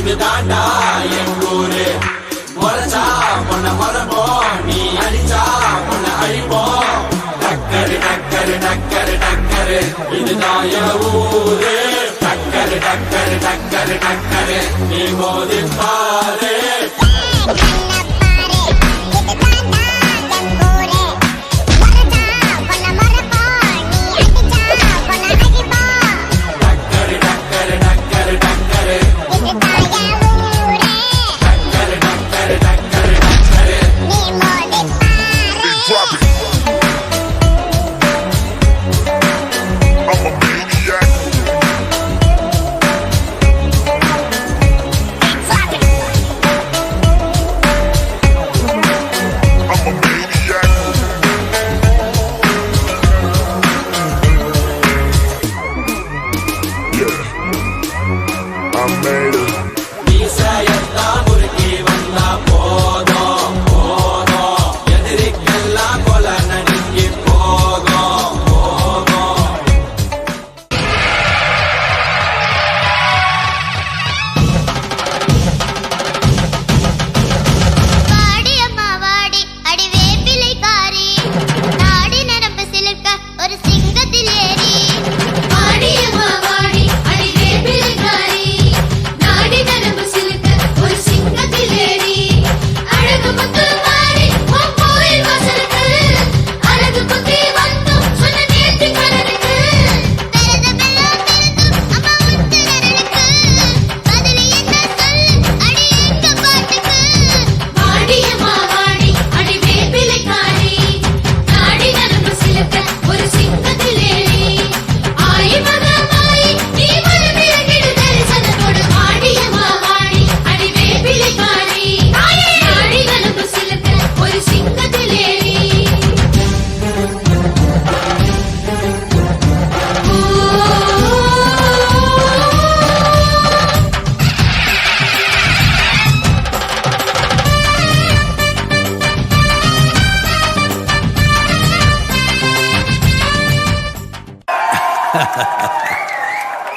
இதுதாண்டா எங்கூரு முறைச்சா பொண்ண மரபோம் நீ அடிச்சா பொண்ண அழிப்போம் டக்கரு டக்கரு டக்கரு டக்கரு இதுதான் என் ஊரு டக்கரு டக்கரு டக்கரு டக்கரு நீ மோதி பாரு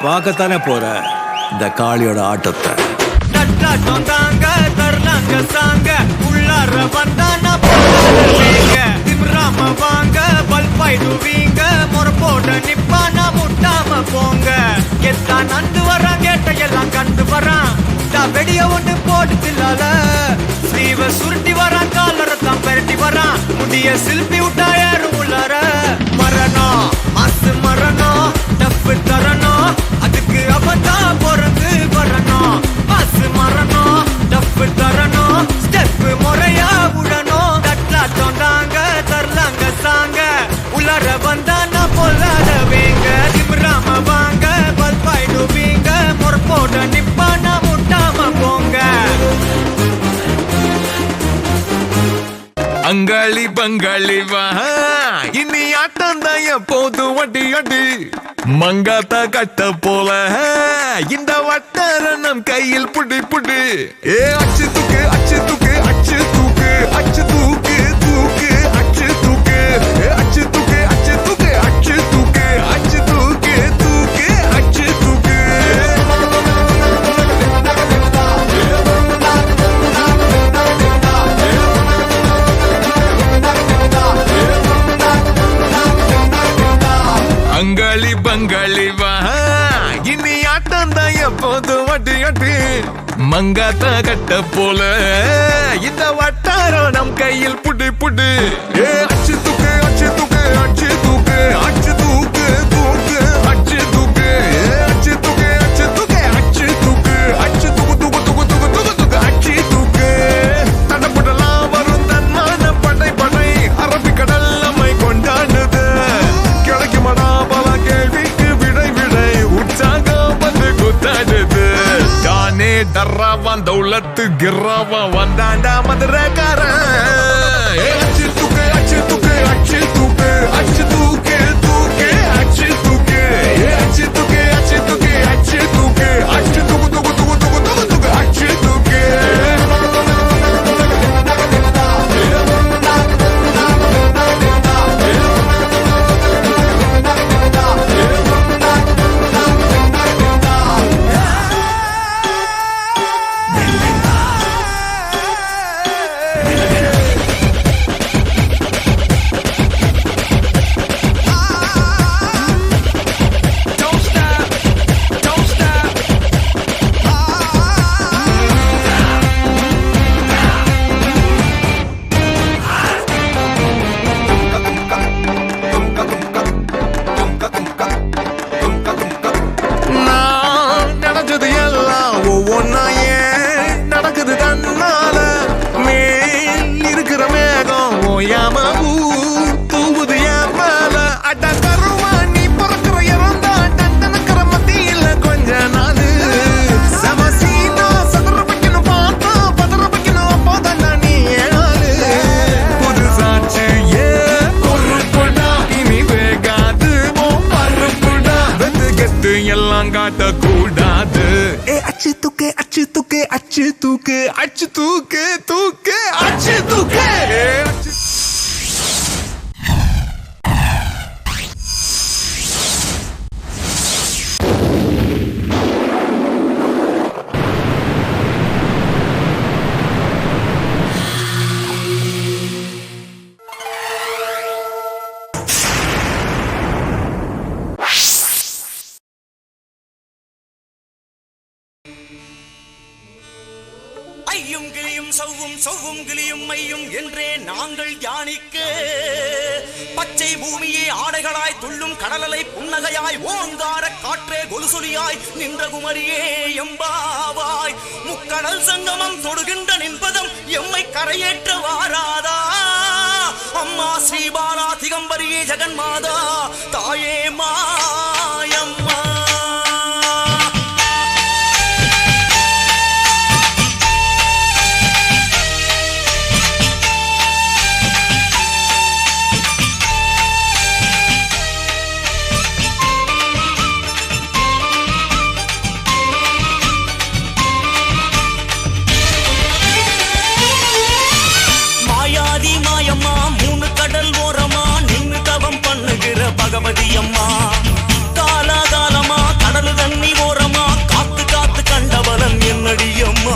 பார்க்கத்தானே போற இந்த காளியோட ஆட்டத்தை. நட்டாட்டம் தாங்க தரலாங்க சாங்க உள்ளார வந்தானா திம்ராம வாங்க பல்பாயிடுவீங்க முறப்போட நிப்பானா முட்டாம போங்க எத்தான் நந்து வரான் கேட்ட எல்லாம் கண்டு வரான் வெடிய ஒண்ணு போட்டு தில்லால ஸ்லீவ சுருட்டி வரான் காலரத்தான் பெரட்டி வரான் முடிய சில்பி விட்டா யாரும் உள்ளார மரணம் மாசு மரணம் டப்பு தரணும் அதுக்கு அவதான் பிறந்து வரணும் மாசு மரணம் டப்பு தரணும் ஸ்டெப் முறையா விடணும் தட்டாட்டம் தாங்க தரலாங்க சாங்க உள்ளார வந்தானா பொல்லாதவேங்க திமிராம வாங்க பல்பாயிடுவீங்க முறப்போட நிப்பானா முட்டாம போங்க அங்காளி பங்காளி வா இனி ஆட்டம் தான் எப்போது வட்டி அடி மங்காத்தா கட்ட போல இந்த வட்டாரணம் கையில் புடி புடி ஏ அச்சு தூக்கு அச்சு தூக்கு அச்சு தூக்கு அச்சு தூக்கு தூக்கு அச்சு தூக்கு அச்சு தூக்கு அச்சு தூக்கு அச்சு தூக்கு அச்சு தூக்கு தூக்கு அச்சு தூக்கு அங்காளி பங்காளி வா இனி ஆட்டம் தான் எப்போது வட்டி அட்டி மங்காத்தா கட்ட போல இந்த வட்டாரம் நம் கையில் புடி புடி ஏ அச்சு தூக்கு அச்சு தூக்கு அச்சு தூக்கு அச்சு தூக்கு தூக்கு அச்சு தூக்கு அச்சு தூக்கு அச்சு தூக்கு அச்சு தூக்கு அச்சு தூக்கு தூக்கு தூக்கு தூக்கு தூக்கு தூக்கு அச்சு தூக்கு தடப்படலாம் வரும் தன்மான படை படை அரபிக்கடல் நம்மை கொண்டாடுது கிடைக்குமடா பல கேள்விக்கு விடை விடை உற்சாகம் வந்து குத்தாடுது தானே டர்ராவான் தௌலத்து கிர்ராவான் வந்தாண்டா மதுரக்காரன் அச்சு தூக்கு அச்சு தூக்கு அச்சு தூக்கு அச்சு தூக்கு தூக்கு அச்சு தூக்கு அச்சு தூக்கு அச்சு தூக்கு அச்சு தூக்கு அச்சு தூக்கு தூக்கு தூக்கு தூக்கு தூக்கு தூக்கு அச்சு தூக்கு துட்டு எல்லாம் காட்டக்கூடாது. அச்சு தூக்கு அச்சு தூக்கு அச்சு தூக்கு அச்சு தூக்கு தூக்கு அச்சு தூக்கு. ஐயும் கிளியும் சவ்வும் சவ்வும் கிளியும் மையும் என்றே நாங்கள் தியானிக்க பச்சை பூமியே ஆடைகளாய் துள்ளும் கடலலை புன்னகையாய் ஓங்கார காற்றே கொலுசொலியாய் நின்ற குமரியே எம்பாவாய் முக்கடல் சங்கமம் தொடுகின்ற நின்பதம் எம்மை கரையேற்ற வாராதா அம்மா ஸ்ரீபாலா திகம்பரியே ஜெகன்மாதா தாயே மாயம்மா. பகவதி அம்மா காலாகாலமா கடலு தண்ணி ஓரமா காத்து காத்து கண்டவளன் என்னடி அம்மா.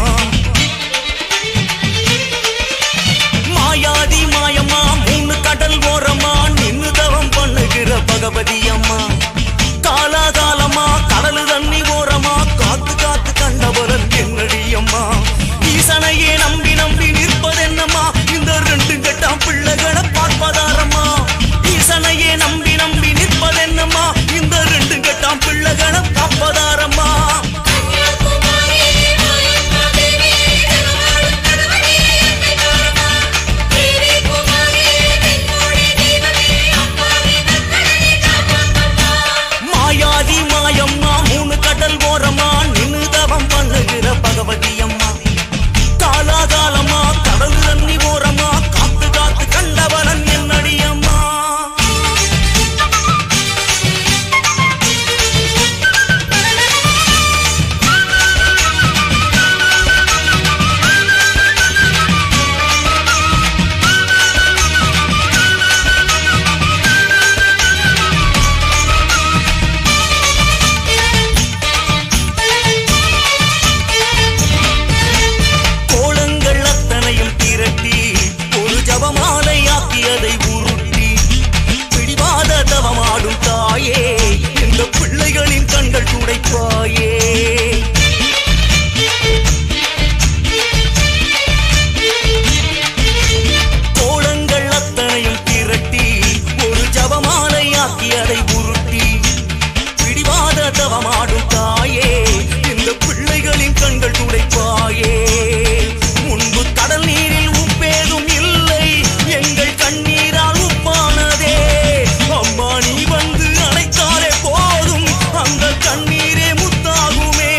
மாயாதி மாயம்மா மூணு கடல் ஓரமா நின்னு தவம் பண்ணுகிற பகவதி அம்மா காலாகாலமா கடலு தண்ணி ஓரமா காத்து காத்து கண்டவளன் என்னடி அம்மா. ஈசனையே நம்பி நம்பி நிற்பதென்னம்மா இந்த ரெண்டு கட்டாம் பிள்ளைகளை பார்ப்பதாரம்மா. ஈசனையே நம்பி நம்பி நிற்பதென்னம்மா இந்த ரெண்டு கட்டாம் பிள்ளைகளை காப்பதாரம்மா. மாயாதி மாயம்மா மூணு கடல் ஓரமா நின்னு தவம் பண்ணுகிற பகவதி அம்மா காலாகாலமா கடல் தண்ணி ஓரமா காத்து காத்து கண்டவளன் என்னடி அம்மா. அதை உருட்டி பிடிவாத தவமாடும் தாயே இந்த பிள்ளைகளின் கண்கள் துடைப்பாயே. கோலங்கள் அத்தனையும் திரட்டி ஒரு ஜபமாலை ஆக்கி அதை உருட்டி பிடிவாத தவமாடும் தாயே இந்த பிள்ளைகளின் கண்கள் துடைப்பாயே. முன்பு கடல் நீரில் உப்பேதும் இல்லை எங்கள் கண்ணீரால் உப்பானதே அம்மா நீ வந்து அழைத்தாலே போதும் அந்த கண்ணீரே முத்தாகுமே.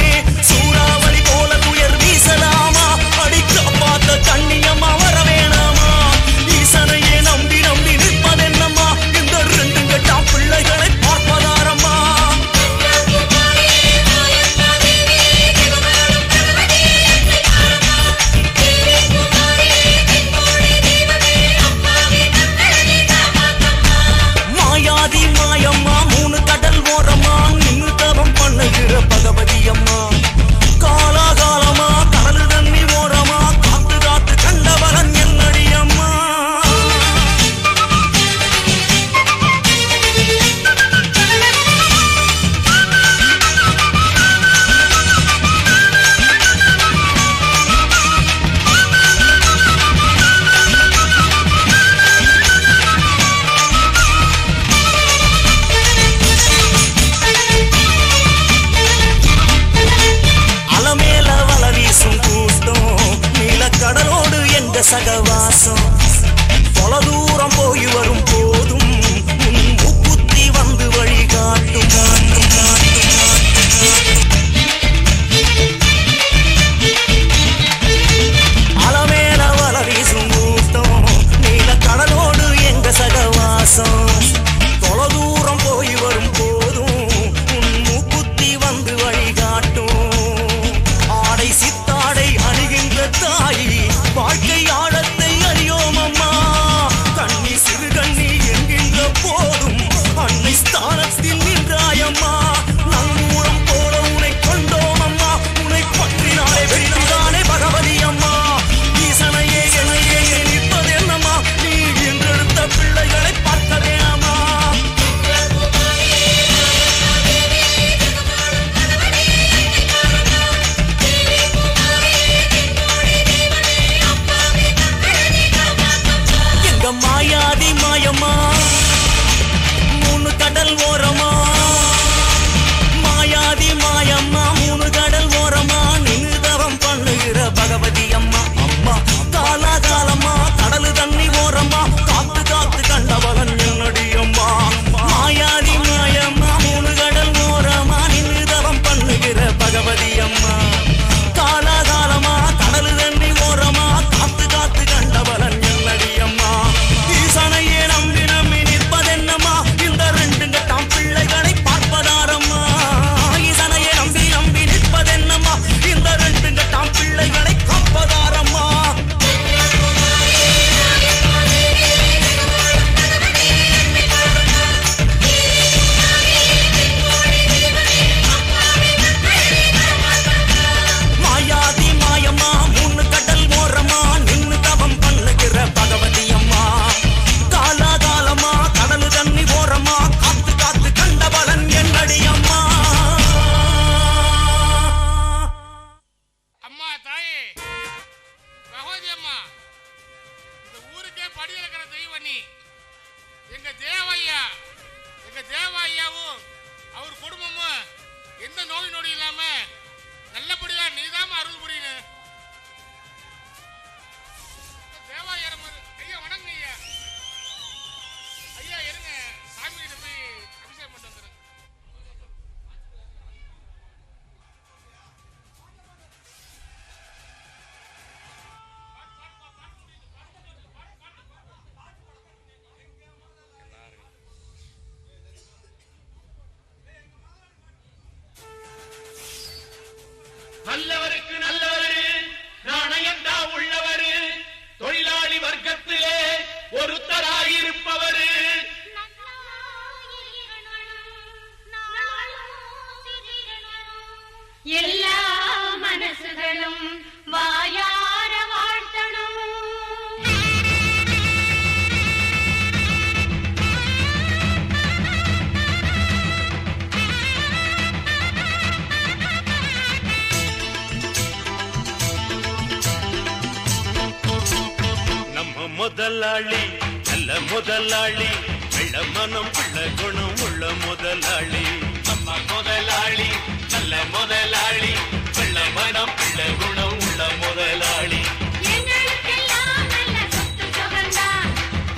நல்லவருக்கு நல்லவரு நாணயந்தா உள்ளவரு தொழிலாளி வர்க்கத்திலே ஒருத்தராயிருப்பவரு எல்லா மனசுகளும் வாயார வாழ்த்தணும். நம்ம முதலாளி நல்ல முதலாளி வெள்ள மனம் உள்ள குணம் உள்ள முதலாளி நம்ம முதலாளி நல்ல முதலாளி வெள்ள மனம் உள்ள குணம் உள்ள முதலாளி எங்களுக்கெல்லாம் நல்ல சொத்து சுகந்தான்,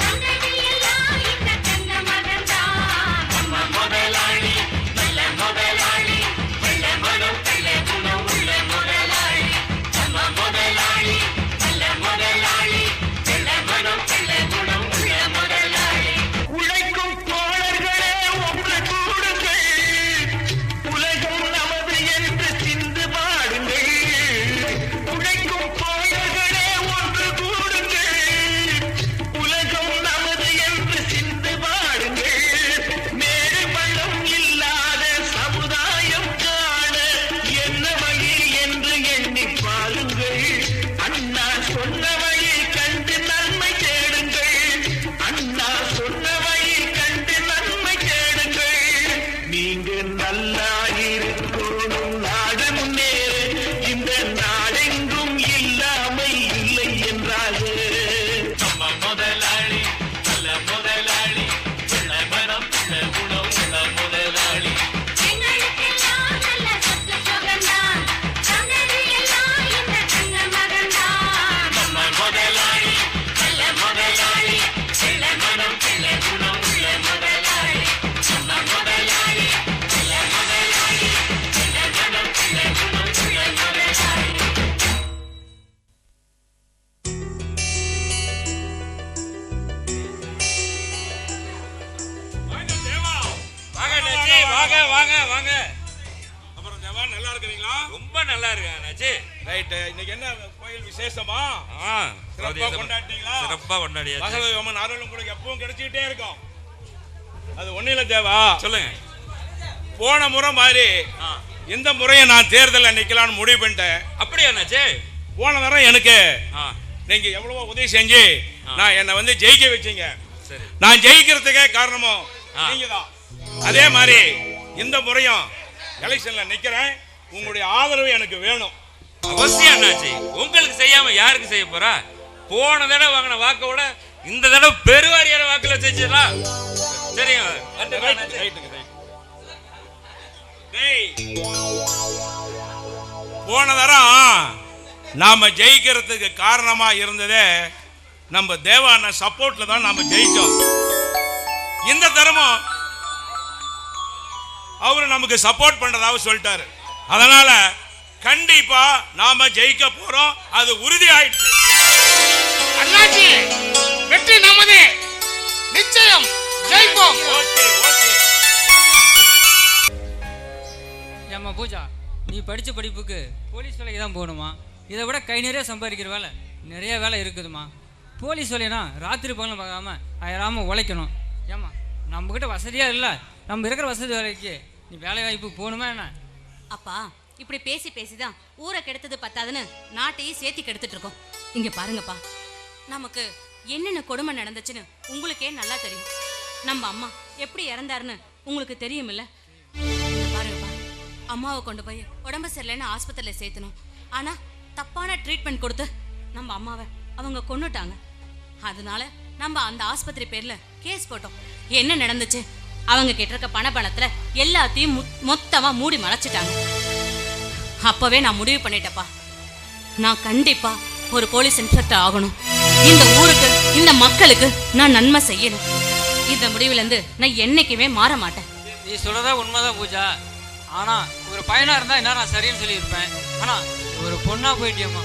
தந்தது எல்லாம் இந்த தங்க மகன்தான். நம்ம முதலாளி நல்ல முதலாளி வெள்ள மனம் உள்ள குணம் உள்ள முதலாளி நம்ம முதலாளி நல்ல முதலாளி வெள்ள மனம் உள்ள குணம் உள்ள முதலாளி உழைக்கும் தோழர்களே ஒன்று கூடுங்கள் உலகம் நமது என்று சிந்து பாடுங்கள் உழைக்கும் தோழர்களே ஒன்று கூடுங்கள் உலகம் நமது என்று சிந்து பாடுங்கள் மேடு பள்ளம் இல்லாத சமுதாயம் காண என்ன வழி என்று எண்ணி பாருங்கள் அண்ணா சொன்ன வழி கண்டு நன்மை தேடுங்கள் அண்ணா சொன்ன வழி கண்டு நன்மை தேடுங்கள் நீங்க நல்லா இருக்கணும் நாடு முன்னேறு இந்த நாடெங்கும் இல்லாமை இல்லை என்றாரு நம்ம முதலாளி நல்ல முதலாளி உள்ள மனம் உள்ள குணம் உள்ள முதலாளி எங்களுக்கெல்லாம் நல்ல சொத்து சுகந்தான், தந்தது எல்லாம் இந்த தங்க மகன்தான். நம்ம முதலாளி நல்ல முதலாளி உள்ள மனம் உள்ள குணம் உள்ள முதலாளி நம்ம முதலாளி நல்ல முதலாளி உள்ள மனம் உள்ள குணம் உள்ள முதலாளி வாங்க அண்ணாச்சி, வாங்க வாங்க வாங்க. அப்புறம் ஜவான் நல்லா இருக்கிறீங்களா? ரொம்ப நல்லா இருக்கு அண்ணாச்சி. ரைட். இன்னைக்கு என்ன கோயில் விசேஷமா? ஆ, சிறப்பா கொண்டாடிட்டீங்களா? சிறப்பா கொண்டாடியாச்சு. பகவதியம்மன் அருள் உங்களுக்கு எப்பவும் கிடைச்சிட்டே இருக்கும். அது ஒண்ணு இல்ல தேவா, சொல்லுங்க. போன முறை மாதிரி ஆ, இந்த முறையை நான் தேர்தலில் நிக்கலாம்னு முடிவு பண்ணிட்டேன். அப்படியா அண்ணாச்சி? போன தடவை எனக்கு ஆ, நீங்க எவ்வளவோ உதவி செஞ்சு நான் என்னை வந்து ஜெயிக்க வச்சீங்க. சரி. நான் ஜெயிக்கிறதுக்கே காரணமும் ஆ. நீங்க தான். அதே மாதிரி இந்த முறையும் எலெக்ஷன்ல நிக்கிறேன். உங்களுடைய ஆதரவு எனக்கு வேணும். அவசியம் அண்ணாச்சி. உங்களுக்கு செய்யாம யாருக்கு செய்ய போறா? போன தடவை வாங்கின வாக்கோட இந்த தடவை பெருவாரியான வாக்குல செஞ்சிடலாம். சரிங்க. வந்துடுறேன் அண்ணாச்சி. ரைட்டுங்க, ரைட். டேய், போன தரம் நாம ஜெயிக்கிறதுக்கு காரணமா இருந்ததே நம்ம தேவான சப்போர்ட்ல தான் நாம ஜெயிச்சோம். இந்த தரமும் அவரு நமக்கு சப்போர்ட் பண்றதாக சொல்லிட்டாரு. அதனால கண்டிப்பா நாம ஜெயிக்க போறோம். அது உறுதி ஆயிடுச்சு. அண்ணாச்சி, வெற்றி நமது. நிச்சயம் ஜெயிப்போம். Okay okay. ஏம்மா பூஜா, நீ படித்த படிப்புக்கு போலீஸ் வேலைக்கு தான் போகணுமா? இதை விட கை நிறைய சம்பாதிக்கிற வேலை நிறைய வேலை இருக்குதுமா. போலீஸ் வேலைனா ராத்திரி பகலும் பார்க்காம அயராமல் உழைக்கணும். ஏம்மா, நம்மக்கிட்ட வசதியாக இல்லை. நம்ம இருக்கிற வசதி வேலைக்கு நீ வேலை வாய்ப்பு போகணுமா என்ன? அப்பா, இப்படி பேசி பேசிதான் ஊரை கெடுத்தது பத்தாதுன்னு நாட்டையும் சேர்த்து கெடுத்துட்டு இருக்கோம். இங்க பாருங்கப்பா, நமக்கு என்னென்ன கொடுமை நடந்துச்சுன்னு உங்களுக்கே நல்லா தெரியும். நம்ம அம்மா எப்படி இறந்தாருன்னு உங்களுக்கு தெரியுமில்ல? பாருங்கப்பா, அம்மாவை கொண்டு போய் உடம்பு சரியில்லைன்னு ஆஸ்பத்திரியில் சேர்த்தணும். ஆனா தப்பான ட்ரீட்மெண்ட் கொடுத்து நம்ம அம்மாவை அவங்க கொன்னுட்டாங்க. அதனால நம்ம அந்த ஆஸ்பத்திரி பேர்ல கேஸ் போட்டோம். என்ன நடந்துச்சு? அவங்க கிட்ட இருக்க பணத்துல எல்லாத்தையும் மொத்தமா மூடி மறைச்சிட்டாங்க. அப்பவே நான் முடிவு பண்ணிட்டேப்பா, நான் கண்டிப்பா ஒரு போலீஸ் இன்ஸ்பெக்டர் ஆகணும். இந்த ஊருக்கு, இந்த மக்களுக்கு நான் நன்மை செய்யணும். இந்த முடிவுல இருந்து நான் என்னைக்குமே மாற மாட்டேன். நீ சொல்கிறதா உண்மைதான் பூஜா. ஆனால் ஒரு பையனாக இருந்தால் என்ன நான் சரின்னு சொல்லியிருப்பேன். ஆனால் ஒரு பொண்ணாக போயிட்டியம்மா.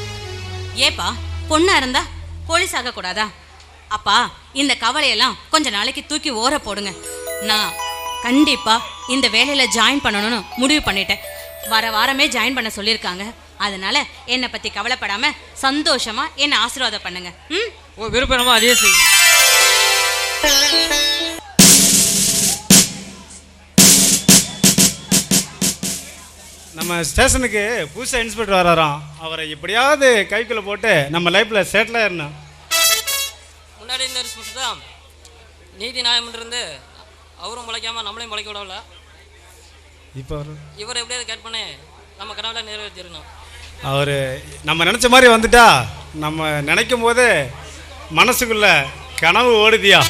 ஏப்பா, பொண்ணா இருந்தா போலீஸ் ஆக கூடாதா? அப்பா, இந்த கவலையெல்லாம் கொஞ்ச நாளைக்கு தூக்கி ஓர போடுங்க. நான் கண்டிப்பா இந்த வேலையில ஜாயின் பண்ணணும்னு முடிவு பண்ணிட்டேன். வர வாரமே ஜாயின் பண்ண சொல்லியிருக்காங்க. அதனால என்னை பத்தி கவலைப்படாம சந்தோஷமா என்ன ஆசீர்வாதம் பண்ணுங்க. ஓ விருப்பமா அதே செய்யும். நம்ம ஸ்டேஷனுக்கு புதுசாக இன்ஸ்பெக்டர் வராராம். அவரை எப்படியாவது கைக்குள்ளே போட்டு நம்ம லைஃப்பில் செட்டில் ஆயிடணும். முன்னாடி இந்த இன்ஸ்பெக்டர் தான் நீதி நியாயம் இருந்து அவரும் முளைக்காம நம்மளையும் முளைக்க விடல. இப்போ இவர் எப்படியாவது கேட் பண்ணி நம்ம கனவுல நிறைவேற்றிடணும். அவர் நம்ம நினச்ச மாதிரி வந்துட்டா நம்ம நினைக்கும் போது மனசுக்குள்ள கனவு ஓடுதியா.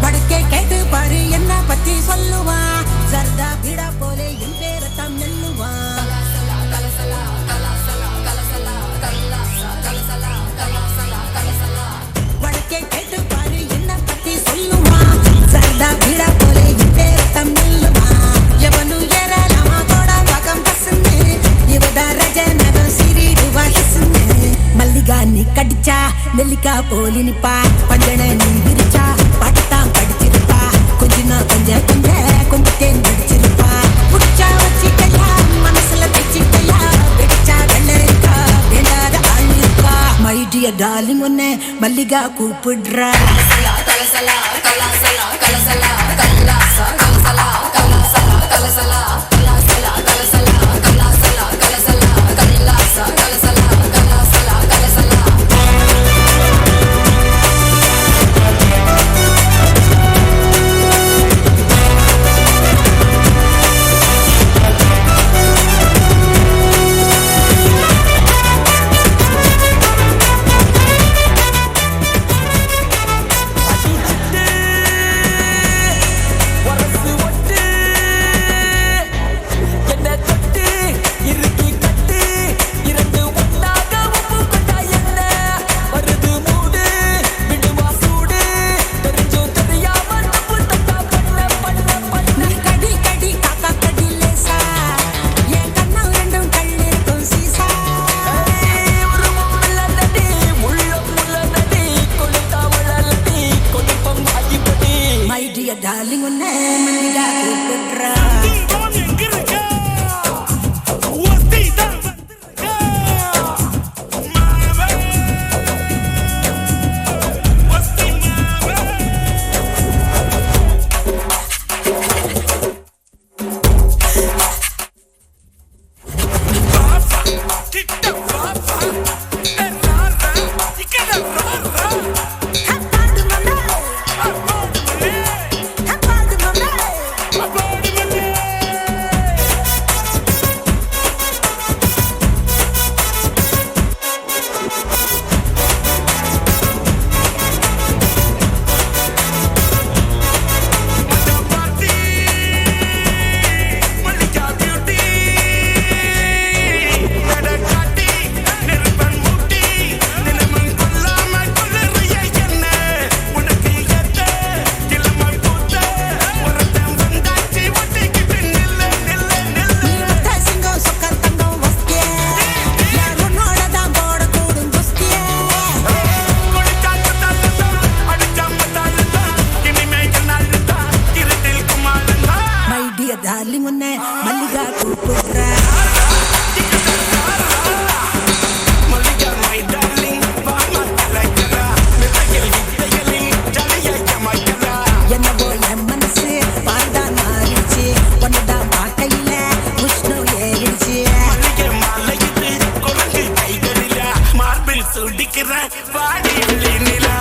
படுக்கை கேட்டு பாரு என்ன பத்தி சொல்லுவா. சர்தா பீடா போலே என் பேரத்தான் நெல்லுவா. படுக்கை கேட்டு பாரு என்ன பத்தி சொல்லுவா. சர்தா பீடா போலே என் பேரத்தான் நெல்லுவா. எவனு ஏறலாமா கோட பக்கம் பசந்து இவதா ரஜனகம் சிறிடுவா ஹிசந்து. மல்லிகா நீ கடிச்சா நெல்லிக்கா போலி நிப்பா. பஞ்சன நீ விரிச்சா பட்டத்தான் படிச்சிருப்பா. கொஞ்சம் கொஞ்சம் கொஞ்சம் கொஞ்சத்தேன் படிச்சிருப்பா. புடிச்சா வச்சிக்கையா மனசுல வச்சிக்கையா. வெடிச்சா வெள்ளரிக்கா வேண்டாத ஆள் இருக்கா. மை டியர் டார்லிங் உன்னை மல்லிகா கூப்பிடுறா. டார்லிங் உன்னை மல்லிகா கூப்பிடுறா. டார்லிங் உன்னை மல்லிகா கூப்பிடுறா. என்னவோ என் மனசு பாண்டா மாறிச்சு. ஒன்னதான் பார்க்கையில உஷ்ணம் ஏறிச்சு. மார்பில் சுடிக்கிற வாடி நிலா.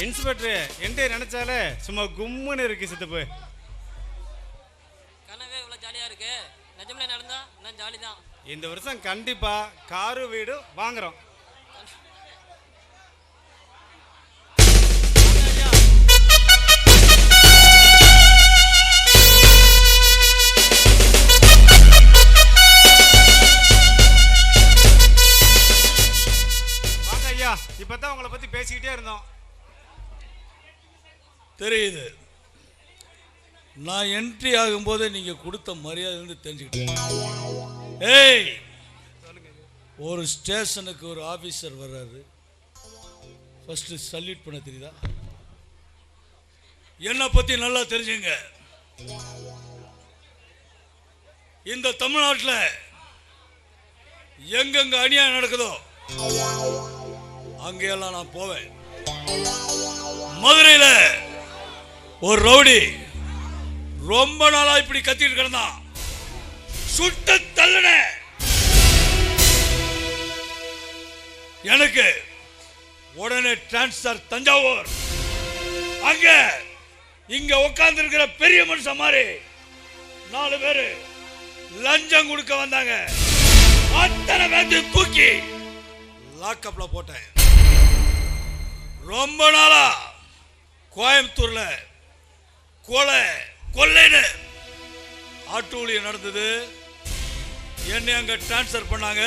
இன்ஸ்பெக்டர் என்கிட்ட நினைச்சாலே சும்மா கும்முன்னு இருக்கு சித்தப்பு. கனவே இவ்வளவு ஜாலியா இருக்கு. நிஜமே நடந்தா நான் ஜாலி தான். இந்த வருஷம் கண்டிப்பா காரு வீடு வாங்குறோம். தெரியுது. நான் என்ட்ரி ஆகும்போதே நீங்க கொடுத்த மரியாதை தெரிஞ்சுக்கிட்டேன். ஏய், ஒரு ஸ்டேஷனுக்கு ஒரு ஆபீசர் வர்றாரு, ஃபர்ஸ்ட் சல்யூட் பண்ண தெரியுதா? என்னை பத்தி நல்லா தெரிஞ்சுங்க. இந்த தமிழ்நாட்டில் எங்கெங்க அநியாயம் நடக்குதோ அங்கெல்லாம் நான் போவேன். மதுரையில் ஒரு ரவுடி ரொம்ப நாளா இப்படி கத்திட்டு கிடந்தான், சுட்டு தள்ளுன. எனக்கு உடனே டிரான்ஸ்பர் தஞ்சாவூர். அங்க இங்க உட்கார்ந்து இருக்கிற பெரிய மனுஷன் மாதிரி 4 பேரு லஞ்சம் கொடுக்க வந்தாங்க. அத்தனை பேர்த்தையும் தூக்கி லாக்அப்ல போட்டேன். ரொம்ப நாளா கோயம்புத்தூர்ல கொள்ளைன்னு ஆட்டூழியம் நடந்தது. என்னை அங்க டிரான்ஸ்பர் பண்ணாங்க.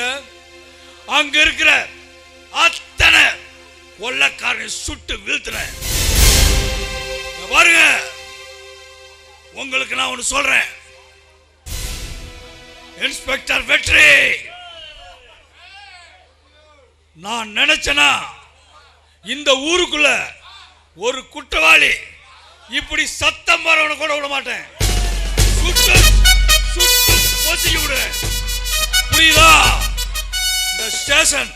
அங்க இருக்கிற அத்தனை கொள்ளைக்காரனை சுட்டு வீழ்த்தினேன். பாருங்க, உங்களுக்கு நான் ஒன்று சொல்றேன். இன்ஸ்பெக்டர் வெற்றி, நான் நினைச்சனா இந்த ஊருக்குள்ள ஒரு குற்றவாளி இப்படி சத்தம் வரவன கூட விட மாட்டேன். சுட்டு சுட்டு பொசிக்க விடுவேன். புரியுதா? இந்த ஸ்டேஷன்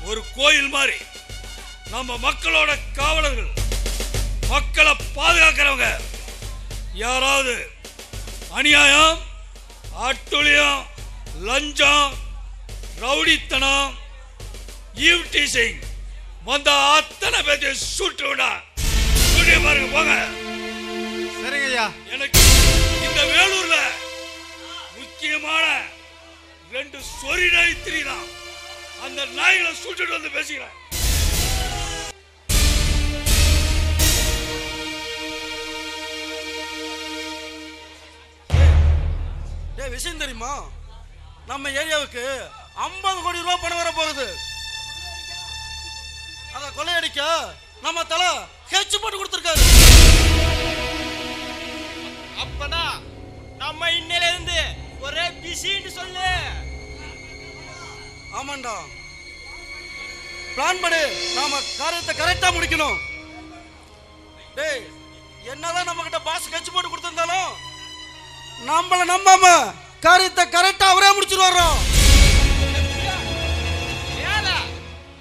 ஒரு கோயில் மாதிரி. நம்ம மக்களோட காவலர்கள், மக்களை பாதுகாக்கிறவங்க. யாராவது அநியாயம், அட்டுழியம், லஞ்சம், ரவுடித்தனம், ஈவ்டீசிங் வந்த அத்தனை பேர்த்தை சுட்டு விடா. பாருங்க, போங்க. சரிங்க ஐயா. எனக்கு இந்த வேலூர்ல முக்கியமான 2 சொறி நாய் திரிதான். அந்த நாய்களை சுட்டுட்டு வந்து பேசுகிறேன். விஷயம் தெரியுமா? நம்ம ஏரியாவுக்கு 50 கோடி ரூபாய் பணம் வர போகுது. அத கொள்ளையடிக்க நம்ம தலை ஹெச் போட்டு கொடுத்திருக்காரு. அப்பனா நம்ம இன்னையில இருந்து ஒரே பிஸின்னு சொல்லு. ஆமாண்டா, பிளான் பண்ணி நாம காரியத்தை கரெக்டா முடிக்கணும். டேய், என்னதான் நம்ம கிட்ட பாஸ் ஹெச் போட்டு கொடுத்திருந்தாலும் நம்மள நம்பாம காரியத்தை கரெக்டா அவரே முடிச்சிட்டு வர்றோம்.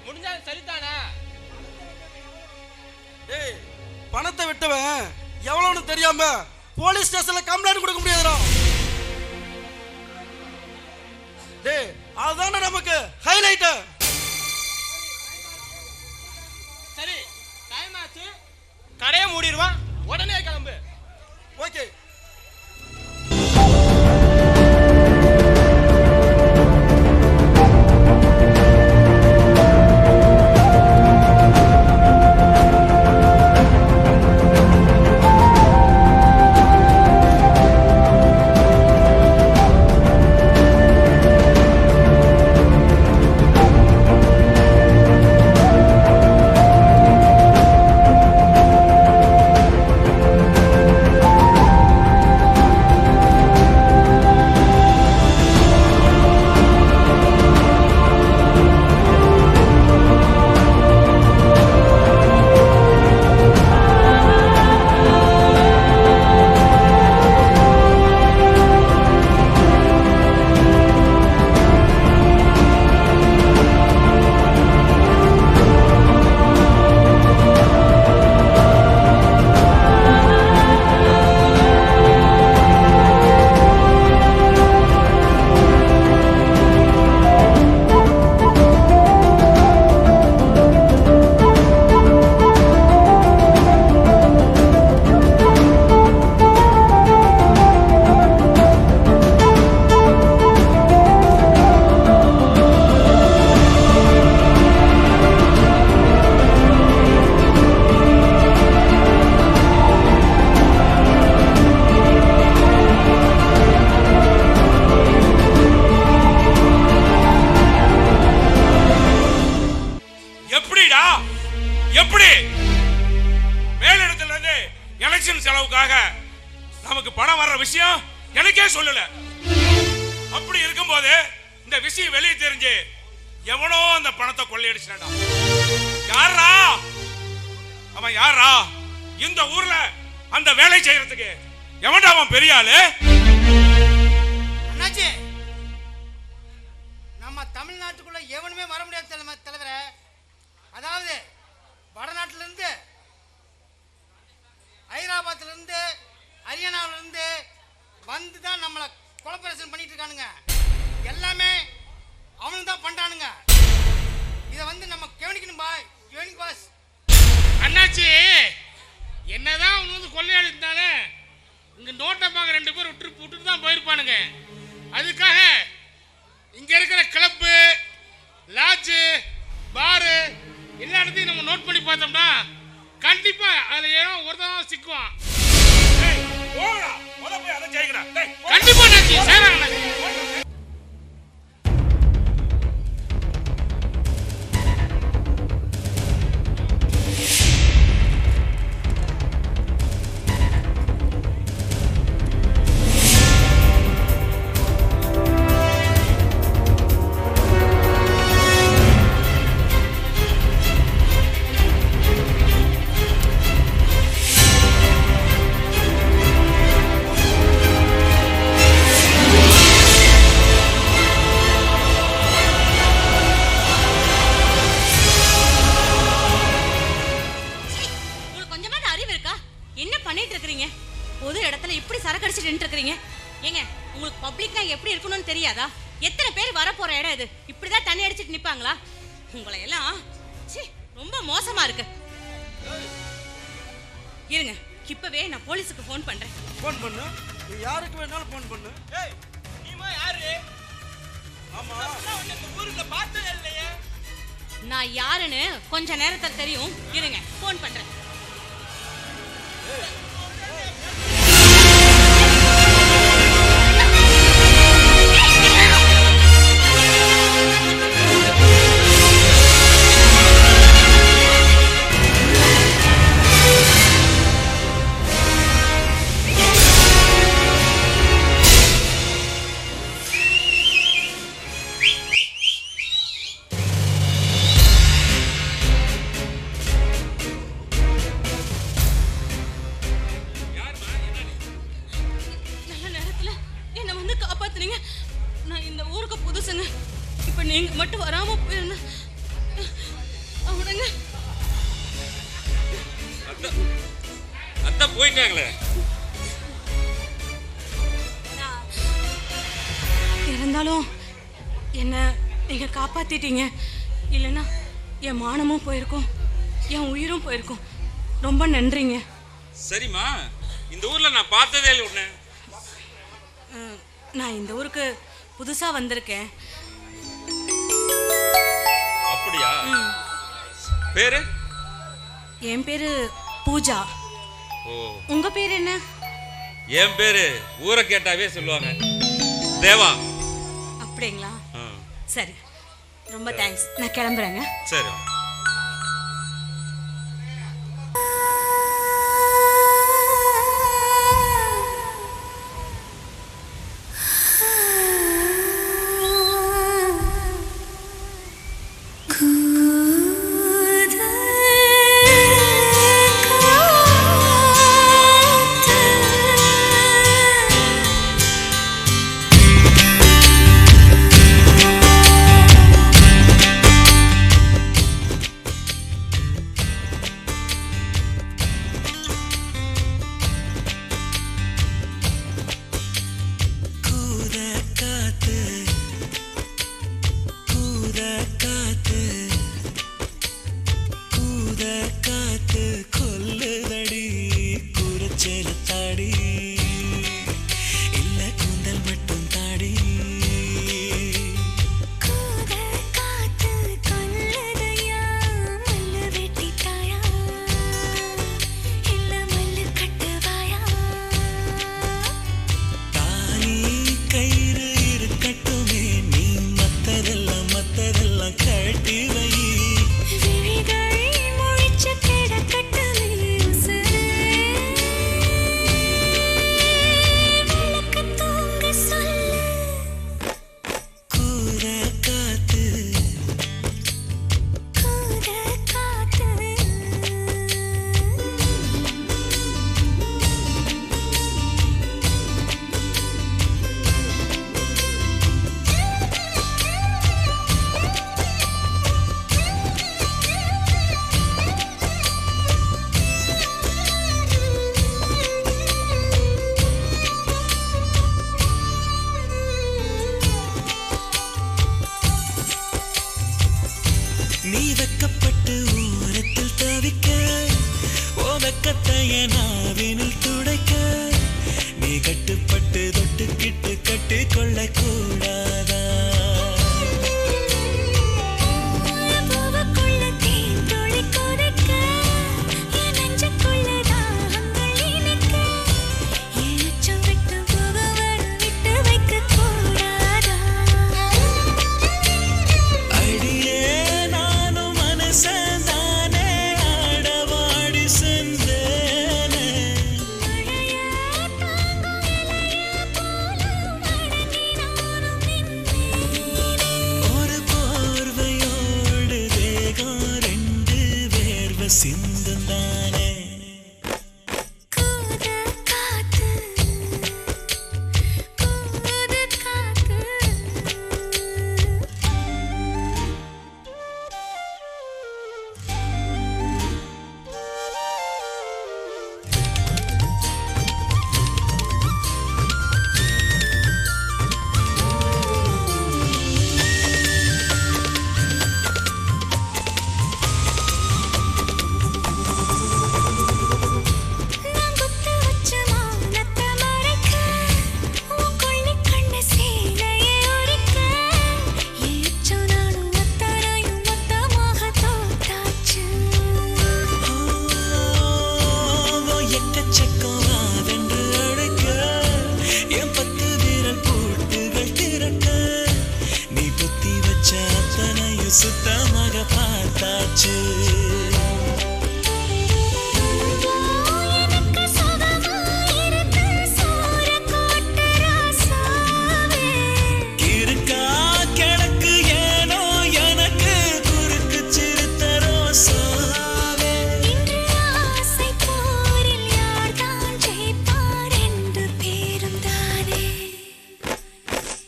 முடிஞ்சா சரிதானே? டேய், பணத்தை விட்டவன் எவ்வளவுன்னு தெரியாம போலீஸ் ஸ்டேஷன்ல கம்ப்ளைண்ட் கொடுக்க முடியாதுடா. டேய், அதானே நமக்கு ஹைலைட். சரி, டைம் ஆச்சு, கடையை மூடிடுவான். உடனே கிளம்பு. ஓகே. எனக்கே சொல்லல. அப்படி இருக்கும்போது இந்த விஷயம் வெளியே தெரிஞ்சு எவனோ அந்த பணத்தை கொள்ளையடிச்சான்டா. யாரா அவன்? யாரா இந்த ஊர்ல அந்த வேலை செய்யறதுக்கு? எவன்டா அவன்? பெரிய ஆளு. அண்ணாச்சி, நம்ம தமிழ்நாட்டுக்குள்ள எவனுமே வர முடியாது தலைவரே. அதாவது வடநாட்டுல இருந்து, ஹைதராபாத்ல இருந்து, ஹரியானாவில இருந்து வந்து தான் நம்மளை கொலபரேஷன் பண்ணிட்டு இருக்கானுங்க. எல்லாமே அவனுக்கு தான் பண்றானுங்க. இதை வந்து நம்ம கவனிக்கணும் பாஸ். அண்ணாச்சி, என்னதான் அவனு வந்து கொள்ளையாடி இருந்தாலே இங்க நோட்டை பார்க்க 2 பேர் விட்டுட்டு தான் போயிருப்பானுங்க. அதுக்காக இங்க இருக்கிற கிளப்பு, லாட்ஜு, பாரு எல்லா இடத்தையும் நம்ம நோட் பண்ணி பார்த்தோம்னா கண்டிப்பா அதுல ஏதோ ஒருத்தன் சிக்குவான். கண்டிப்பா நாச்சி சேராங்க. பொது இடத்துல இப்படி சரக்கடிச்சிட்டு இருக்கீங்க. ஏங்க, உங்களுக்கு பப்ளிக்னா எப்படி இருக்கணும்னு தெரியாதா? எத்தனை பேர் வர போற இடம் இது? இப்படிதான் தண்ணி அடிச்சிட்டு நிப்பாங்களா? உங்களை எல்லாம் ரொம்ப மோசமா இருக்கு. இருங்க, இப்பவே நான் போலீஸுக்கு ஃபோன் பண்றேன். ஃபோன் பண்ணு. நீ யாருக்கு வேணாலும் ஃபோன் பண்ணு. ஏய், நீமா யாரு? ஆமா, நான் இந்த ஊர்ல பார்த்ததே இல்லையே. நான் யாருன்னு கொஞ்ச நேரத்துல தெரியும். இருங்க, ஃபோன் பண்றேன். நான் இந்த ஊருக்கு புதுசுங்க. இப்ப நீங்க மட்டும் வராம போயிருந்தா அவனுங்க அத்தை போயிட்டாங்களே. இருந்தாலும் என்ன நீங்க காப்பாத்திட்டீங்க. இல்லைன்னா என் மானமும் போயிருக்கும், என் உயிரும் போயிருக்கும். ரொம்ப நன்றிங்க. சரிம்மா, இந்த ஊர்ல நான் பார்த்ததே இல்லை உன்னை. நான் இந்த ஊருக்கு புதுசா வந்திருக்கேன். அப்படியா? பேரு? என் பேரு பூஜா. ஓ, உங்க பேர் என்ன? என் பேரு ஊரை கேட்டாவே சொல்லுவாங்க, தேவா. அப்படிங்களா? சரி, ரொம்ப தேங்க்ஸ். நான் கிளம்புறேங்க. சரி. தொட்டு தொட்டுக்கிட்டு கட்டி கொள்ள கூடாதா சிந்தந்தானே சுத்தமாக பார்த்தாச்சு இருக்கா கிழக்கு ஏனோ எனக்கு குறுக்கு சிறுத்த ரோசாவே ஆசை போரில் யார்தான் ஜெயிப்பார் என்று பேரும் தானே